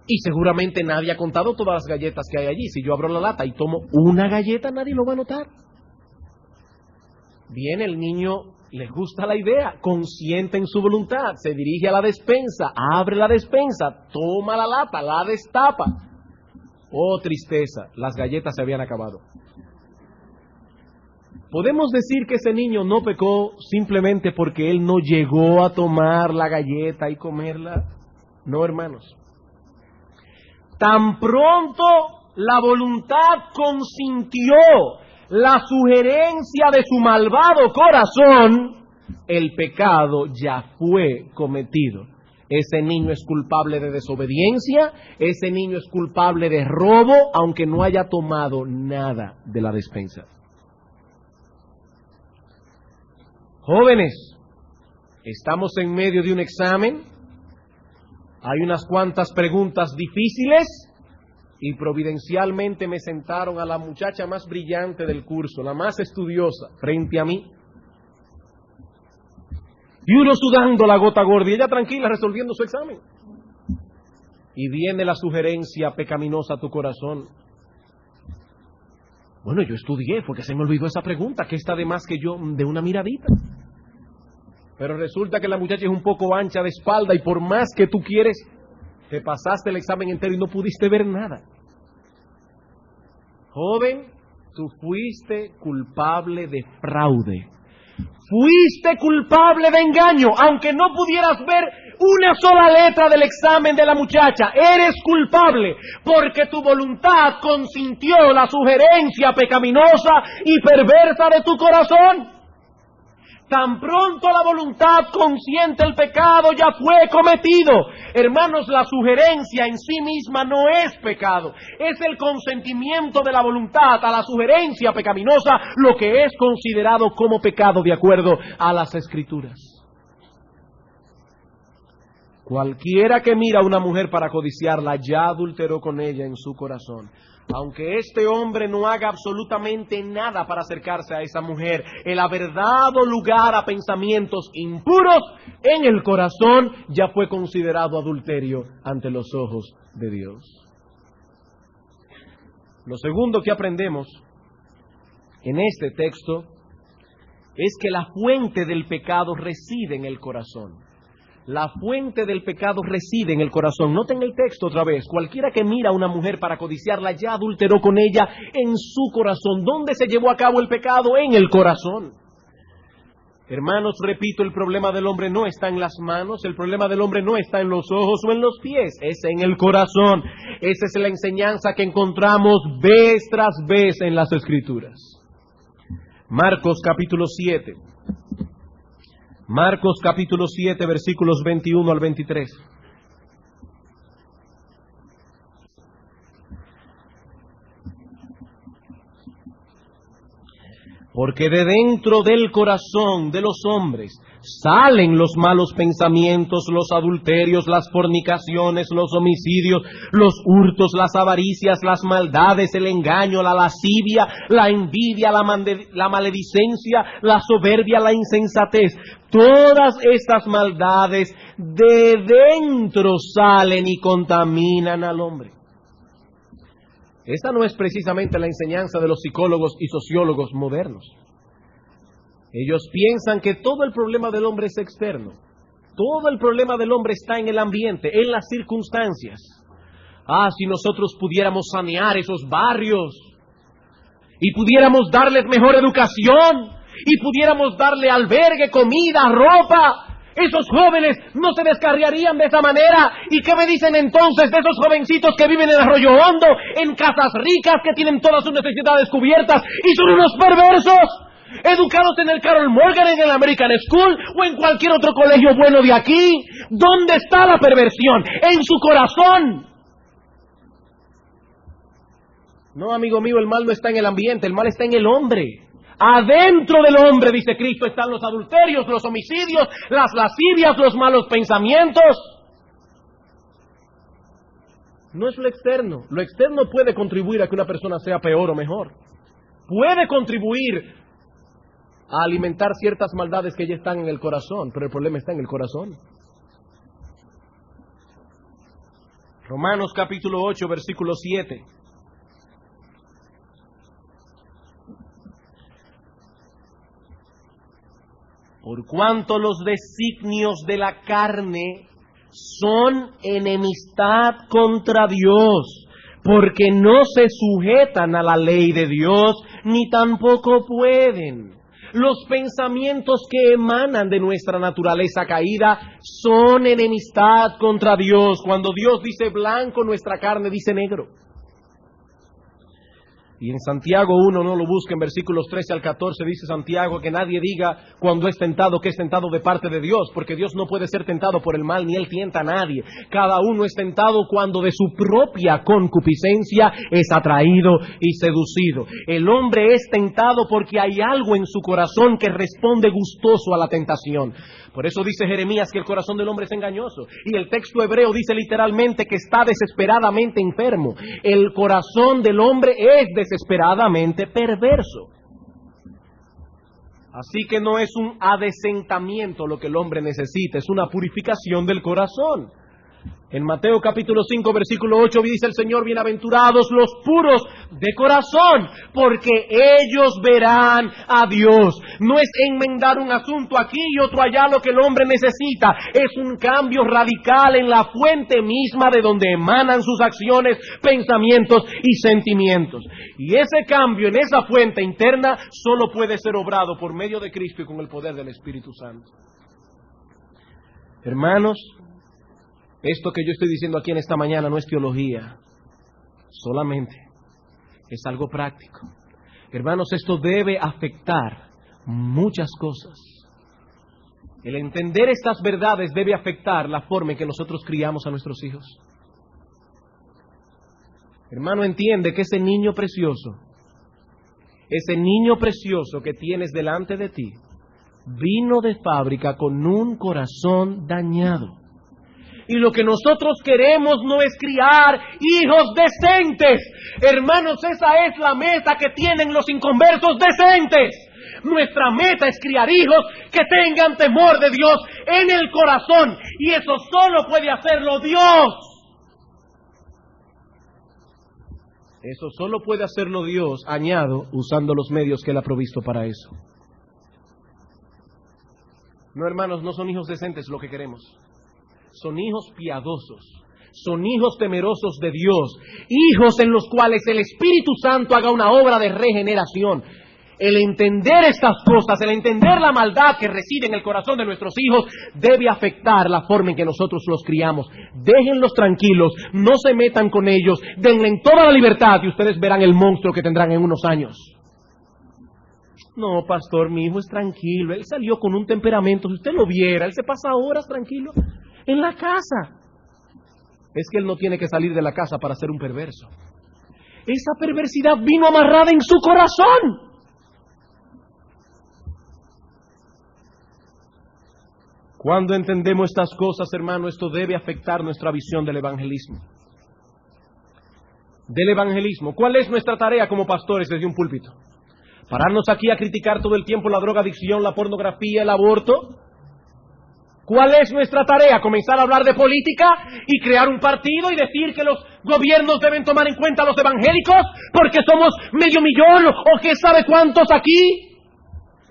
Y seguramente nadie ha contado todas las galletas que hay allí. Si yo abro la lata y tomo una galleta, nadie lo va a notar. Viene el niño, le gusta la idea, consiente en su voluntad, se dirige a la despensa, abre la despensa, toma la lata, la destapa. Oh, tristeza, las galletas se habían acabado. ¿Podemos decir que ese niño no pecó simplemente porque él no llegó a tomar la galleta y comerla? No, hermanos. Tan pronto la voluntad consintió la sugerencia de su malvado corazón, el pecado ya fue cometido. Ese niño es culpable de desobediencia, ese niño es culpable de robo, aunque no haya tomado nada de la despensa. Jóvenes, estamos en medio de un examen, hay unas cuantas preguntas difíciles y providencialmente me sentaron a la muchacha más brillante del curso, la más estudiosa, frente a mí. Y uno sudando la gota gorda y ella tranquila resolviendo su examen. Y viene la sugerencia pecaminosa a tu corazón. Bueno, yo estudié, fue que se me olvidó esa pregunta, que está de más que yo de una miradita. Pero resulta que la muchacha es un poco ancha de espalda y por más que tú quieres, te pasaste el examen entero y no pudiste ver nada. Joven, tú fuiste culpable de fraude. Fuiste culpable de engaño, aunque no pudieras ver una sola letra del examen de la muchacha. Eres culpable porque tu voluntad consintió la sugerencia pecaminosa y perversa de tu corazón. Tan pronto la voluntad consiente el pecado, ya fue cometido. Hermanos, la sugerencia en sí misma no es pecado. Es el consentimiento de la voluntad a la sugerencia pecaminosa lo que es considerado como pecado de acuerdo a las Escrituras. Cualquiera que mira a una mujer para codiciarla ya adulteró con ella en su corazón. Aunque este hombre no haga absolutamente nada para acercarse a esa mujer, el haber dado lugar a pensamientos impuros en el corazón ya fue considerado adulterio ante los ojos de Dios. Lo segundo que aprendemos en este texto es que la fuente del pecado reside en el corazón. La fuente del pecado reside en el corazón. Noten el texto otra vez. Cualquiera que mira a una mujer para codiciarla ya adulteró con ella en su corazón. ¿Dónde se llevó a cabo el pecado? En el corazón. Hermanos, repito, el problema del hombre no está en las manos, el problema del hombre no está en los ojos o en los pies, es en el corazón. Esa es la enseñanza que encontramos vez tras vez en las Escrituras. Marcos capítulo 7. Marcos capítulo 7, versículos 21 al 23. Porque de dentro del corazón de los hombres salen los malos pensamientos, los adulterios, las fornicaciones, los homicidios, los hurtos, las avaricias, las maldades, el engaño, la lascivia, la envidia, la maledicencia, la soberbia, la insensatez. Todas estas maldades de dentro salen y contaminan al hombre. Esta no es precisamente la enseñanza de los psicólogos y sociólogos modernos. Ellos piensan que todo el problema del hombre es externo. Todo el problema del hombre está en el ambiente, en las circunstancias. Si nosotros pudiéramos sanear esos barrios y pudiéramos darles mejor educación y pudiéramos darle albergue, comida, ropa, esos jóvenes no se descarriarían de esa manera. ¿Y qué me dicen entonces de esos jovencitos que viven en Arroyo Hondo, en casas ricas, que tienen todas sus necesidades cubiertas y son unos perversos? Educados en el Carol Morgan, en el American School o en cualquier otro colegio bueno de aquí. ¿Dónde está la perversión? En su corazón. No, amigo mío, el mal no está en el ambiente, el mal está en el hombre. Adentro del hombre, dice Cristo, están los adulterios, los homicidios, las lascivias, los malos pensamientos. No es lo externo. Lo externo puede contribuir a que una persona sea peor o mejor. Puede contribuir a alimentar ciertas maldades que ya están en el corazón, pero el problema está en el corazón. Romanos capítulo 8, versículo 7. Por cuanto los designios de la carne son enemistad contra Dios, porque no se sujetan a la ley de Dios, ni tampoco pueden. Los pensamientos que emanan de nuestra naturaleza caída son enemistad contra Dios. Cuando Dios dice blanco, nuestra carne dice negro. Y en Santiago 1, no lo busquen, versículos 13 al 14, dice Santiago que nadie diga cuando es tentado que es tentado de parte de Dios, porque Dios no puede ser tentado por el mal, ni Él tienta a nadie. Cada uno es tentado cuando de su propia concupiscencia es atraído y seducido. El hombre es tentado porque hay algo en su corazón que responde gustoso a la tentación. Por eso dice Jeremías que el corazón del hombre es engañoso. Y el texto hebreo dice literalmente que está desesperadamente enfermo. El corazón del hombre es desesperadamente perverso. Así que no es un adesentamiento lo que el hombre necesita, es una purificación del corazón. En Mateo capítulo 5, versículo 8 dice el Señor: bienaventurados los puros de corazón, porque ellos verán a Dios. No es enmendar un asunto aquí y otro allá lo que el hombre necesita, es un cambio radical en la fuente misma de donde emanan sus acciones, pensamientos y sentimientos. Y ese cambio en esa fuente interna solo puede ser obrado por medio de Cristo y con el poder del Espíritu Santo. Hermanos, esto que yo estoy diciendo aquí en esta mañana no es teología solamente, es algo práctico. Hermanos, esto debe afectar muchas cosas. El entender estas verdades debe afectar la forma en que nosotros criamos a nuestros hijos. Hermano, entiende que ese niño precioso que tienes delante de ti, vino de fábrica con un corazón dañado. Y lo que nosotros queremos no es criar hijos decentes. Hermanos, esa es la meta que tienen los inconversos decentes. Nuestra meta es criar hijos que tengan temor de Dios en el corazón. Y eso solo puede hacerlo Dios. Eso solo puede hacerlo Dios, añado, usando los medios que Él ha provisto para eso. No, hermanos, no son hijos decentes lo que queremos. Son hijos piadosos, son hijos temerosos de Dios, hijos en los cuales el Espíritu Santo haga una obra de regeneración. El entender estas cosas, el entender la maldad que reside en el corazón de nuestros hijos, debe afectar la forma en que nosotros los criamos. Déjenlos tranquilos, no se metan con ellos, denle toda la libertad y ustedes verán el monstruo que tendrán en unos años. No, pastor, mi hijo es tranquilo, él salió con un temperamento, si usted lo viera, él se pasa horas tranquilo en la casa. Es que él no tiene que salir de la casa para ser un perverso. Esa perversidad vino amarrada en su corazón. Cuando entendemos estas cosas, hermano, esto debe afectar nuestra visión del evangelismo. Del evangelismo. ¿Cuál es nuestra tarea como pastores desde un púlpito? ¿Pararnos aquí a criticar todo el tiempo la drogadicción, la pornografía, el aborto? ¿Cuál es nuestra tarea? ¿Comenzar a hablar de política y crear un partido y decir que los gobiernos deben tomar en cuenta a los evangélicos porque somos 500,000 o qué sabe cuántos aquí?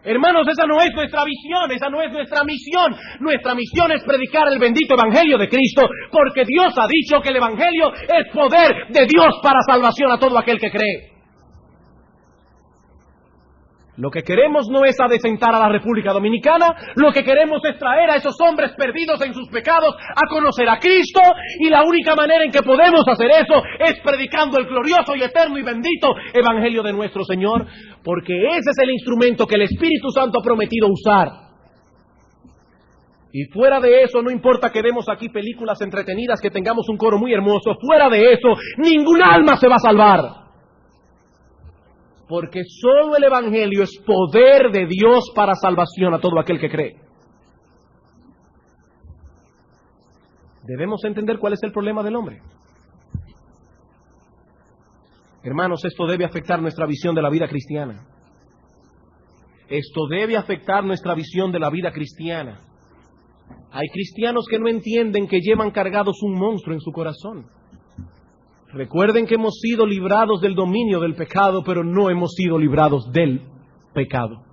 Hermanos, esa no es nuestra visión, esa no es nuestra misión. Nuestra misión es predicar el bendito evangelio de Cristo, porque Dios ha dicho que el evangelio es poder de Dios para salvación a todo aquel que cree. Lo que queremos no es adecentar a la República Dominicana, lo que queremos es traer a esos hombres perdidos en sus pecados a conocer a Cristo, y la única manera en que podemos hacer eso es predicando el glorioso y eterno y bendito Evangelio de nuestro Señor, porque ese es el instrumento que el Espíritu Santo ha prometido usar. Y fuera de eso, no importa que demos aquí películas entretenidas, que tengamos un coro muy hermoso, fuera de eso, ningún alma se va a salvar. Porque solo el Evangelio es poder de Dios para salvación a todo aquel que cree. Debemos entender cuál es el problema del hombre. Hermanos, esto debe afectar nuestra visión de la vida cristiana. Esto debe afectar nuestra visión de la vida cristiana. Hay cristianos que no entienden que llevan cargados un monstruo en su corazón. Recuerden que hemos sido librados del dominio del pecado, pero no hemos sido librados del pecado.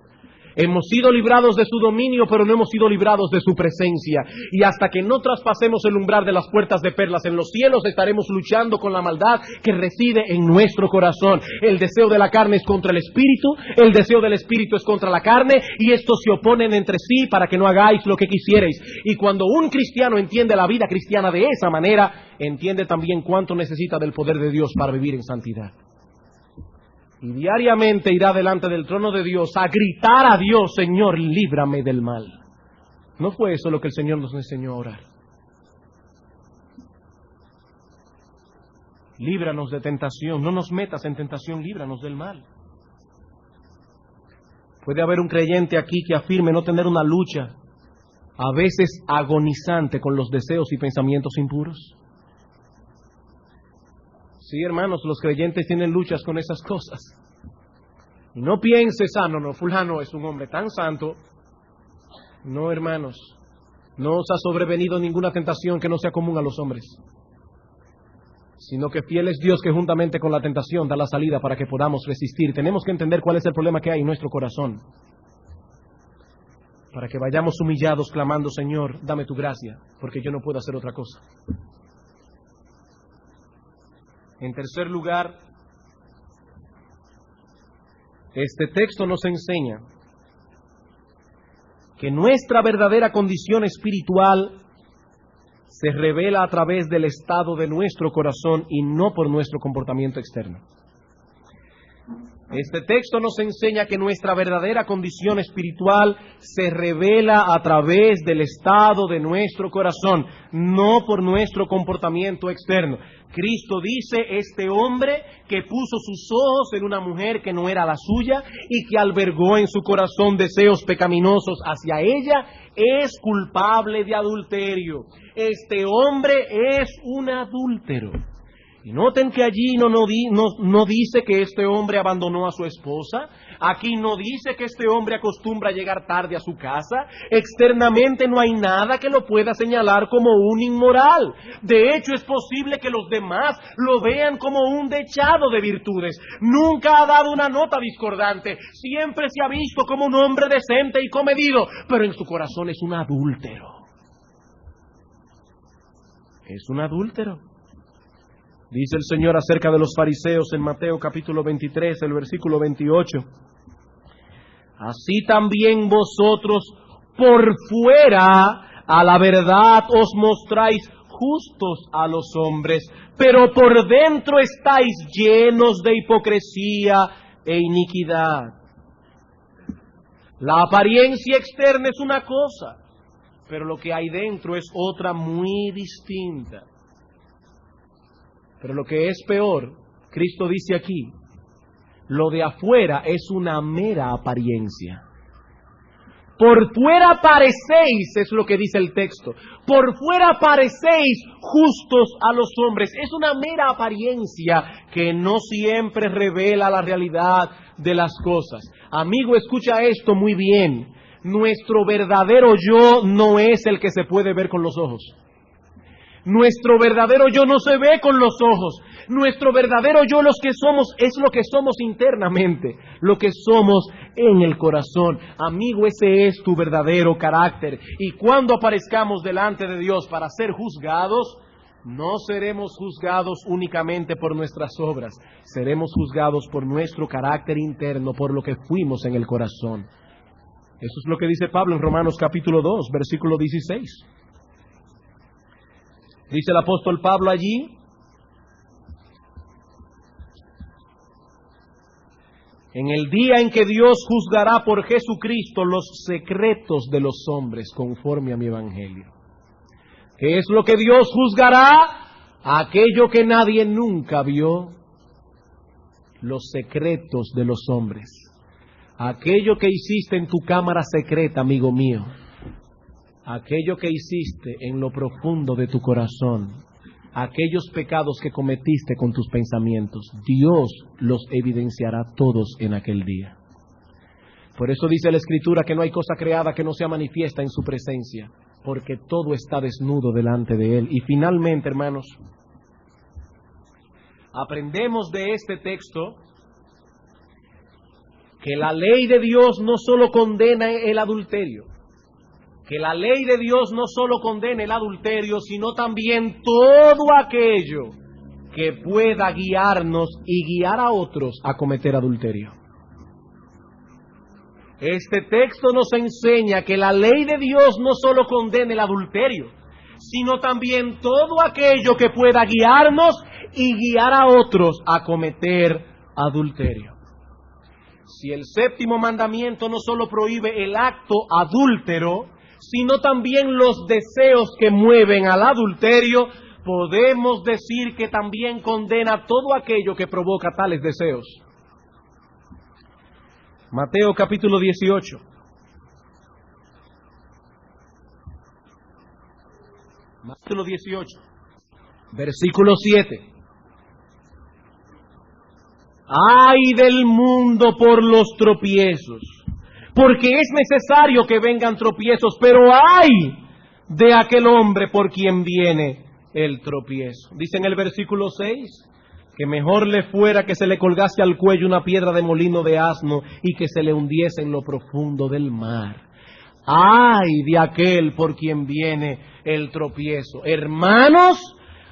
Hemos sido librados de su dominio, pero no hemos sido librados de su presencia. Y hasta que no traspasemos el umbral de las puertas de perlas en los cielos, estaremos luchando con la maldad que reside en nuestro corazón. El deseo de la carne es contra el espíritu, el deseo del espíritu es contra la carne, y estos se oponen entre sí para que no hagáis lo que quisierais. Y cuando un cristiano entiende la vida cristiana de esa manera, entiende también cuánto necesita del poder de Dios para vivir en santidad. Y diariamente irá delante del trono de Dios a gritar a Dios: Señor, líbrame del mal. ¿No fue eso lo que el Señor nos enseñó a orar? Líbranos de tentación, no nos metas en tentación, líbranos del mal. Puede haber un creyente aquí que afirme no tener una lucha, a veces agonizante, con los deseos y pensamientos impuros. Sí, hermanos, los creyentes tienen luchas con esas cosas. Y no pienses, no, fulano es un hombre tan santo. No, hermanos, no os ha sobrevenido ninguna tentación que no sea común a los hombres, sino que fiel es Dios que juntamente con la tentación da la salida para que podamos resistir. Tenemos que entender cuál es el problema que hay en nuestro corazón, para que vayamos humillados clamando: Señor, dame tu gracia, porque yo no puedo hacer otra cosa. En tercer lugar, este texto nos enseña que nuestra verdadera condición espiritual se revela a través del estado de nuestro corazón y no por nuestro comportamiento externo. Este texto nos enseña que nuestra verdadera condición espiritual se revela a través del estado de nuestro corazón, no por nuestro comportamiento externo. Cristo dice: este hombre que puso sus ojos en una mujer que no era la suya y que albergó en su corazón deseos pecaminosos hacia ella, es culpable de adulterio. Este hombre es un adúltero. Y noten que allí no dice que este hombre abandonó a su esposa. Aquí no dice que este hombre acostumbra a llegar tarde a su casa. Externamente no hay nada que lo pueda señalar como un inmoral. De hecho, es posible que los demás lo vean como un dechado de virtudes. Nunca ha dado una nota discordante. Siempre se ha visto como un hombre decente y comedido. Pero en su corazón es un adúltero. Es un adúltero. Dice el Señor acerca de los fariseos en Mateo capítulo 23, el versículo 28. Así también vosotros por fuera a la verdad os mostráis justos a los hombres, pero por dentro estáis llenos de hipocresía e iniquidad. La apariencia externa es una cosa, pero lo que hay dentro es otra muy distinta. Pero lo que es peor, Cristo dice aquí, lo de afuera es una mera apariencia. Por fuera parecéis, es lo que dice el texto, por fuera parecéis justos a los hombres. Es una mera apariencia que no siempre revela la realidad de las cosas. Amigo, escucha esto muy bien. Nuestro verdadero yo no es el que se puede ver con los ojos. Nuestro verdadero yo no se ve con los ojos. Nuestro verdadero yo es lo que somos internamente, lo que somos en el corazón. Amigo, ese es tu verdadero carácter. Y cuando aparezcamos delante de Dios para ser juzgados, no seremos juzgados únicamente por nuestras obras. Seremos juzgados por nuestro carácter interno, por lo que fuimos en el corazón. Eso es lo que dice Pablo en Romanos capítulo 2, versículo 16. Dice el apóstol Pablo allí: en el día en que Dios juzgará por Jesucristo los secretos de los hombres conforme a mi evangelio. ¿Qué es lo que Dios juzgará? Aquello que nadie nunca vio, los secretos de los hombres. Aquello que hiciste en tu cámara secreta, amigo mío. Aquello que hiciste en lo profundo de tu corazón, aquellos pecados que cometiste con tus pensamientos, Dios los evidenciará todos en aquel día. Por eso dice la Escritura que no hay cosa creada que no sea manifiesta en su presencia, porque todo está desnudo delante de Él. Y finalmente, hermanos, aprendemos de este texto que la ley de Dios no solo condena el adulterio, que la ley de Dios no solo condena el adulterio, sino también todo aquello que pueda guiarnos y guiar a otros a cometer adulterio. Este texto nos enseña que la ley de Dios no solo condena el adulterio, sino también todo aquello que pueda guiarnos y guiar a otros a cometer adulterio. Si el séptimo mandamiento no solo prohíbe el acto adúltero, sino también los deseos que mueven al adulterio, podemos decir que también condena todo aquello que provoca tales deseos. Mateo capítulo 18. Mateo 18, versículo 7. ¡Ay del mundo por los tropiezos! Porque es necesario que vengan tropiezos, pero ¡ay de aquel hombre por quien viene el tropiezo! Dice en el versículo 6, que mejor le fuera que se le colgase al cuello una piedra de molino de asno y que se le hundiese en lo profundo del mar. ¡Ay de aquel por quien viene el tropiezo! Hermanos,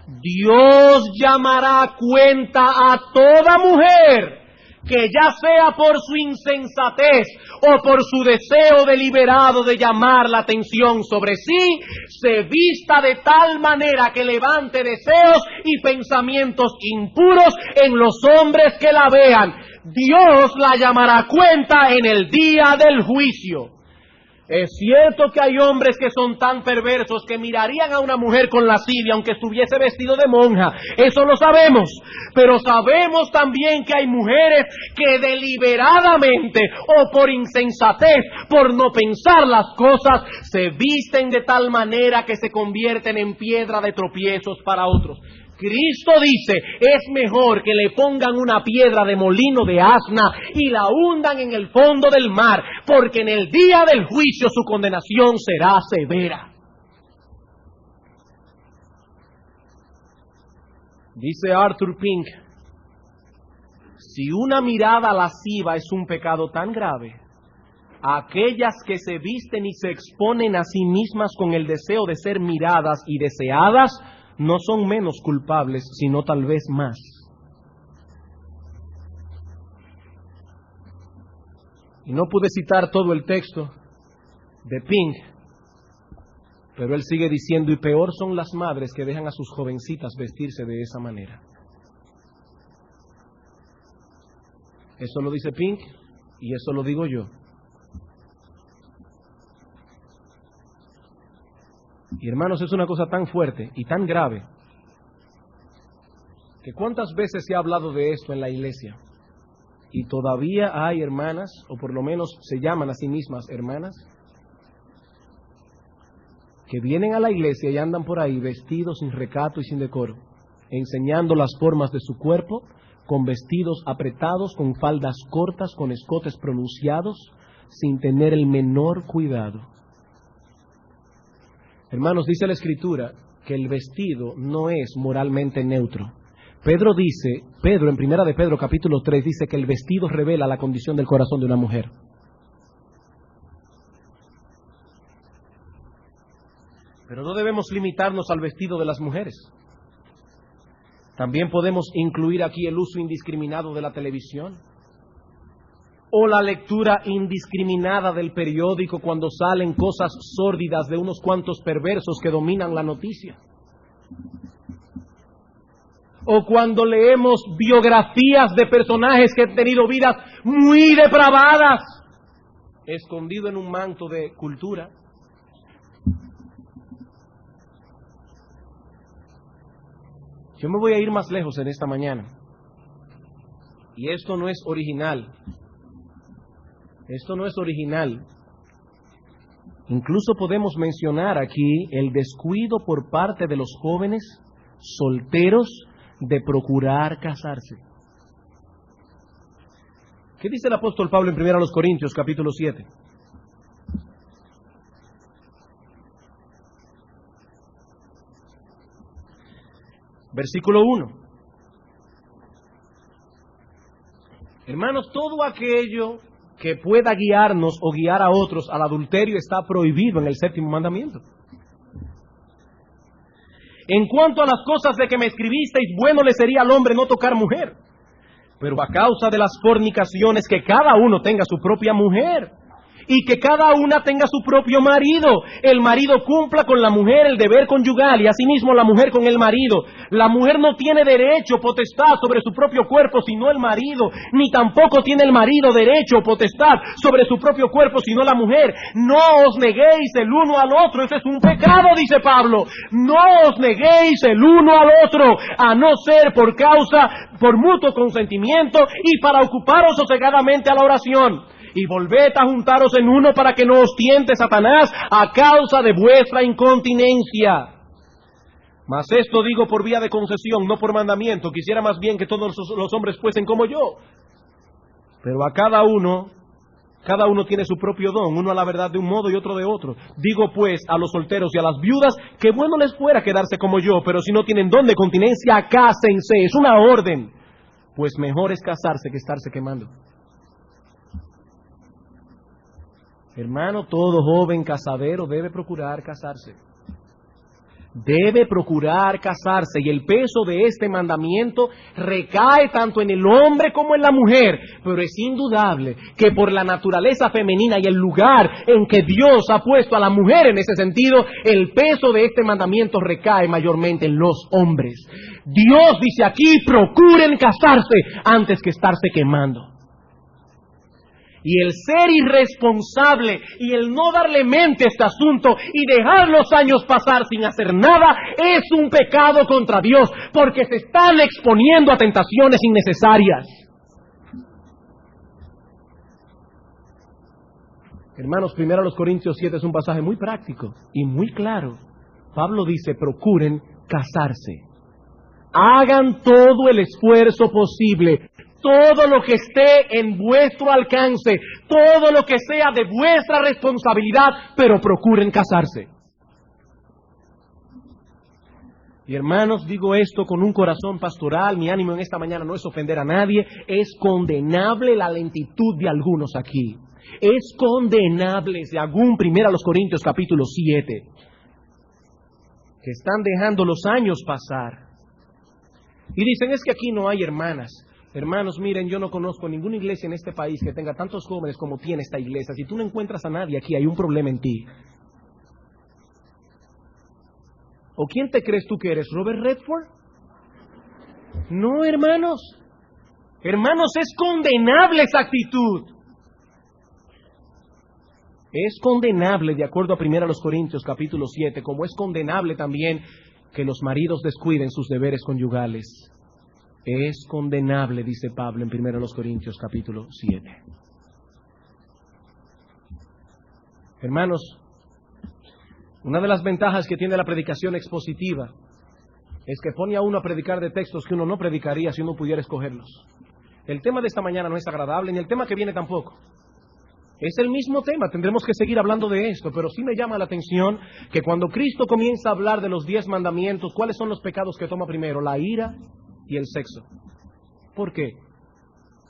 Dios llamará a cuenta a toda mujer que, ya sea por su insensatez o por su deseo deliberado de llamar la atención sobre sí, se vista de tal manera que levante deseos y pensamientos impuros en los hombres que la vean. Dios la llamará a cuenta en el día del juicio. Es cierto que hay hombres que son tan perversos que mirarían a una mujer con lascivia aunque estuviese vestido de monja, eso lo sabemos, pero sabemos también que hay mujeres que deliberadamente o por insensatez, por no pensar las cosas, se visten de tal manera que se convierten en piedra de tropiezos para otros. Cristo dice, es mejor que le pongan una piedra de molino de asna y la hundan en el fondo del mar, porque en el día del juicio su condenación será severa. Dice Arthur Pink, si una mirada lasciva es un pecado tan grave, aquellas que se visten y se exponen a sí mismas con el deseo de ser miradas y deseadas, no son menos culpables, sino tal vez más. Y no pude citar todo el texto de Pink, pero él sigue diciendo, y peor son las madres que dejan a sus jovencitas vestirse de esa manera. Eso lo dice Pink y eso lo digo yo. Y hermanos, es una cosa tan fuerte y tan grave que cuántas veces se ha hablado de esto en la iglesia y todavía hay hermanas, o por lo menos se llaman a sí mismas hermanas, que vienen a la iglesia y andan por ahí vestidos sin recato y sin decoro, enseñando las formas de su cuerpo, con vestidos apretados, con faldas cortas, con escotes pronunciados, sin tener el menor cuidado. Hermanos, dice la Escritura que el vestido no es moralmente neutro. Pedro en primera de Pedro capítulo 3 dice que el vestido revela la condición del corazón de una mujer. Pero no debemos limitarnos al vestido de las mujeres. También podemos incluir aquí el uso indiscriminado de la televisión, o la lectura indiscriminada del periódico cuando salen cosas sórdidas de unos cuantos perversos que dominan la noticia, o cuando leemos biografías de personajes que han tenido vidas muy depravadas, escondido en un manto de cultura. Yo me voy a ir más lejos en esta mañana, y esto no es original. Esto no es original. Incluso podemos mencionar aquí el descuido por parte de los jóvenes solteros de procurar casarse. ¿Qué dice el apóstol Pablo en 1 Corintios, capítulo 7? Versículo 1. Hermanos, todo aquello que pueda guiarnos o guiar a otros al adulterio está prohibido en el séptimo mandamiento. En cuanto a las cosas de que me escribisteis, bueno le sería al hombre no tocar mujer. Pero a causa de las fornicaciones, que cada uno tenga su propia mujer y que cada una tenga su propio marido. El marido cumpla con la mujer el deber conyugal y asimismo la mujer con el marido. La mujer no tiene derecho, potestad sobre su propio cuerpo sino el marido, ni tampoco tiene el marido derecho o potestad sobre su propio cuerpo sino la mujer. No os neguéis el uno al otro, ese es un pecado, dice Pablo. No os neguéis el uno al otro, a no ser por mutuo consentimiento y para ocuparos sosegadamente a la oración. Y volved a juntaros en uno para que no os tiente Satanás a causa de vuestra incontinencia. Mas esto digo por vía de concesión, no por mandamiento. Quisiera más bien que todos los hombres fuesen como yo. Pero a cada uno tiene su propio don, uno a la verdad de un modo y otro de otro. Digo pues a los solteros y a las viudas que bueno les fuera quedarse como yo, pero si no tienen don de continencia, cásense. Es una orden. Pues mejor es casarse que estarse quemando. Hermano, todo joven casadero debe procurar casarse. Debe procurar casarse, y el peso de este mandamiento recae tanto en el hombre como en la mujer, pero es indudable que por la naturaleza femenina y el lugar en que Dios ha puesto a la mujer en ese sentido, el peso de este mandamiento recae mayormente en los hombres. Dios dice aquí, procuren casarse antes que estarse quemando. Y el ser irresponsable y el no darle mente a este asunto y dejar los años pasar sin hacer nada es un pecado contra Dios, porque se están exponiendo a tentaciones innecesarias. Hermanos, 1 Corintios 7 es un pasaje muy práctico y muy claro. Pablo dice, procuren casarse. Hagan todo el esfuerzo posible. Todo lo que esté en vuestro alcance, todo lo que sea de vuestra responsabilidad, pero procuren casarse. Y hermanos, digo esto con un corazón pastoral, mi ánimo en esta mañana no es ofender a nadie, es condenable la lentitud de algunos aquí. Es condenable, según 1 Corintios capítulo 7, que están dejando los años pasar. Y dicen, es que aquí no hay hermanas. Hermanos, miren, yo no conozco ninguna iglesia en este país que tenga tantos jóvenes como tiene esta iglesia. Si tú no encuentras a nadie aquí, hay un problema en ti. ¿O quién te crees tú que eres? ¿Robert Redford? No, hermanos. Hermanos, es condenable esa actitud. Es condenable, de acuerdo a 1 Corintios capítulo 7, como es condenable también que los maridos descuiden sus deberes conyugales. Es condenable, dice Pablo en 1 Corintios capítulo 7. Hermanos, una de las ventajas que tiene la predicación expositiva es que pone a uno a predicar de textos que uno no predicaría si uno pudiera escogerlos. El tema de esta mañana no es agradable, ni el tema que viene tampoco. Es el mismo tema, tendremos que seguir hablando de esto, pero sí me llama la atención que cuando Cristo comienza a hablar de los 10 mandamientos, ¿cuáles son los pecados que toma primero? La ira y el sexo. ¿Por qué?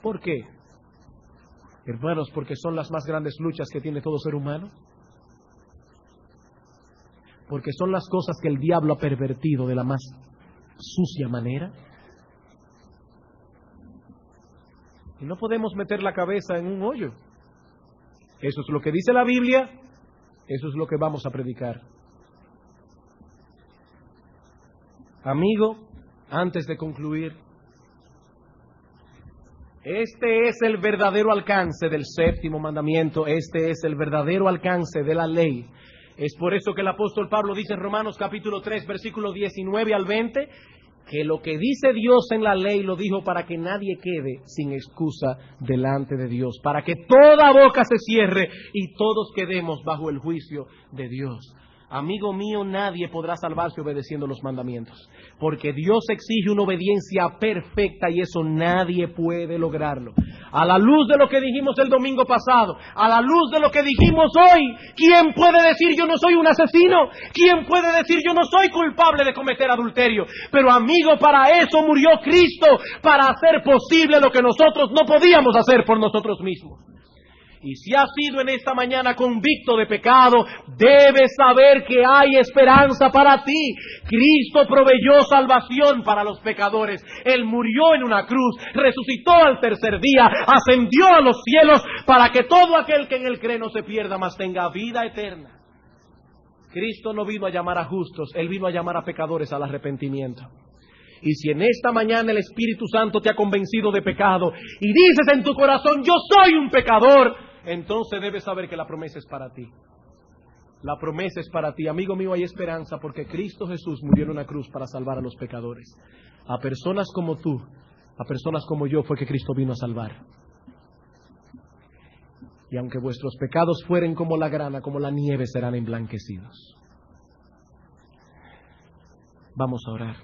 ¿Por qué? Hermanos, porque son las más grandes luchas que tiene todo ser humano. Porque son las cosas que el diablo ha pervertido de la más sucia manera. Y no podemos meter la cabeza en un hoyo. Eso es lo que dice la Biblia, eso es lo que vamos a predicar. Amigo, antes de concluir, este es el verdadero alcance del séptimo mandamiento, este es el verdadero alcance de la ley. Es por eso que el apóstol Pablo dice en Romanos capítulo 3, versículos 19 al 20, que lo que dice Dios en la ley lo dijo para que nadie quede sin excusa delante de Dios, para que toda boca se cierre y todos quedemos bajo el juicio de Dios. Amigo mío, nadie podrá salvarse obedeciendo los mandamientos, porque Dios exige una obediencia perfecta y eso nadie puede lograrlo. A la luz de lo que dijimos el domingo pasado, a la luz de lo que dijimos hoy, ¿quién puede decir yo no soy un asesino? ¿Quién puede decir yo no soy culpable de cometer adulterio? Pero amigo, para eso murió Cristo, para hacer posible lo que nosotros no podíamos hacer por nosotros mismos. Y si has sido en esta mañana convicto de pecado, debes saber que hay esperanza para ti. Cristo proveyó salvación para los pecadores. Él murió en una cruz, resucitó al tercer día, ascendió a los cielos para que todo aquel que en Él cree no se pierda, mas tenga vida eterna. Cristo no vino a llamar a justos, Él vino a llamar a pecadores al arrepentimiento. Y si en esta mañana el Espíritu Santo te ha convencido de pecado y dices en tu corazón, yo soy un pecador, entonces debes saber que la promesa es para ti. La promesa es para ti. Amigo mío, hay esperanza porque Cristo Jesús murió en una cruz para salvar a los pecadores. A personas como tú, a personas como yo fue que Cristo vino a salvar. Y aunque vuestros pecados fueren como la grana, como la nieve, serán emblanquecidos. Vamos a orar.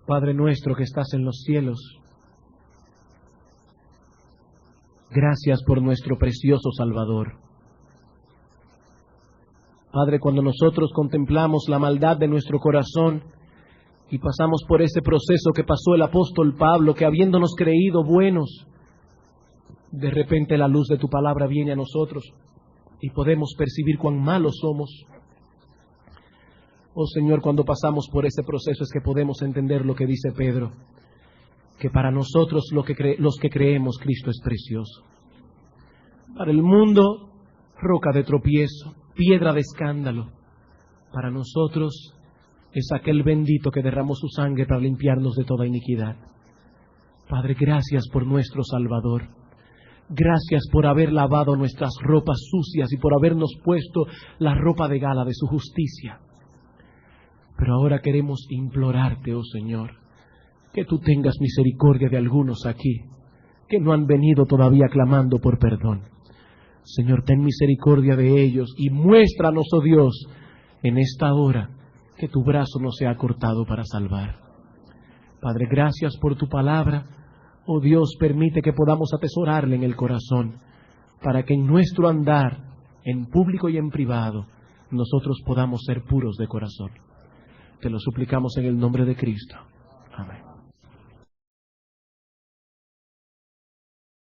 Padre nuestro que estás en los cielos, gracias por nuestro precioso Salvador. Padre, cuando nosotros contemplamos la maldad de nuestro corazón y pasamos por ese proceso que pasó el apóstol Pablo, que habiéndonos creído buenos, de repente la luz de tu palabra viene a nosotros y podemos percibir cuán malos somos. Oh Señor, cuando pasamos por ese proceso es que podemos entender lo que dice Pedro, que para nosotros los que creemos Cristo es precioso. Para el mundo, roca de tropiezo, piedra de escándalo. Para nosotros es aquel bendito que derramó su sangre para limpiarnos de toda iniquidad. Padre, gracias por nuestro Salvador. Gracias por haber lavado nuestras ropas sucias y por habernos puesto la ropa de gala de su justicia. Pero ahora queremos implorarte, oh Señor, que tú tengas misericordia de algunos aquí que no han venido todavía clamando por perdón. Señor, ten misericordia de ellos y muéstranos, oh Dios, en esta hora que tu brazo no se ha cortado para salvar. Padre, gracias por tu palabra. Oh Dios, permite que podamos atesorarla en el corazón para que en nuestro andar, en público y en privado, nosotros podamos ser puros de corazón. Te lo suplicamos en el nombre de Cristo.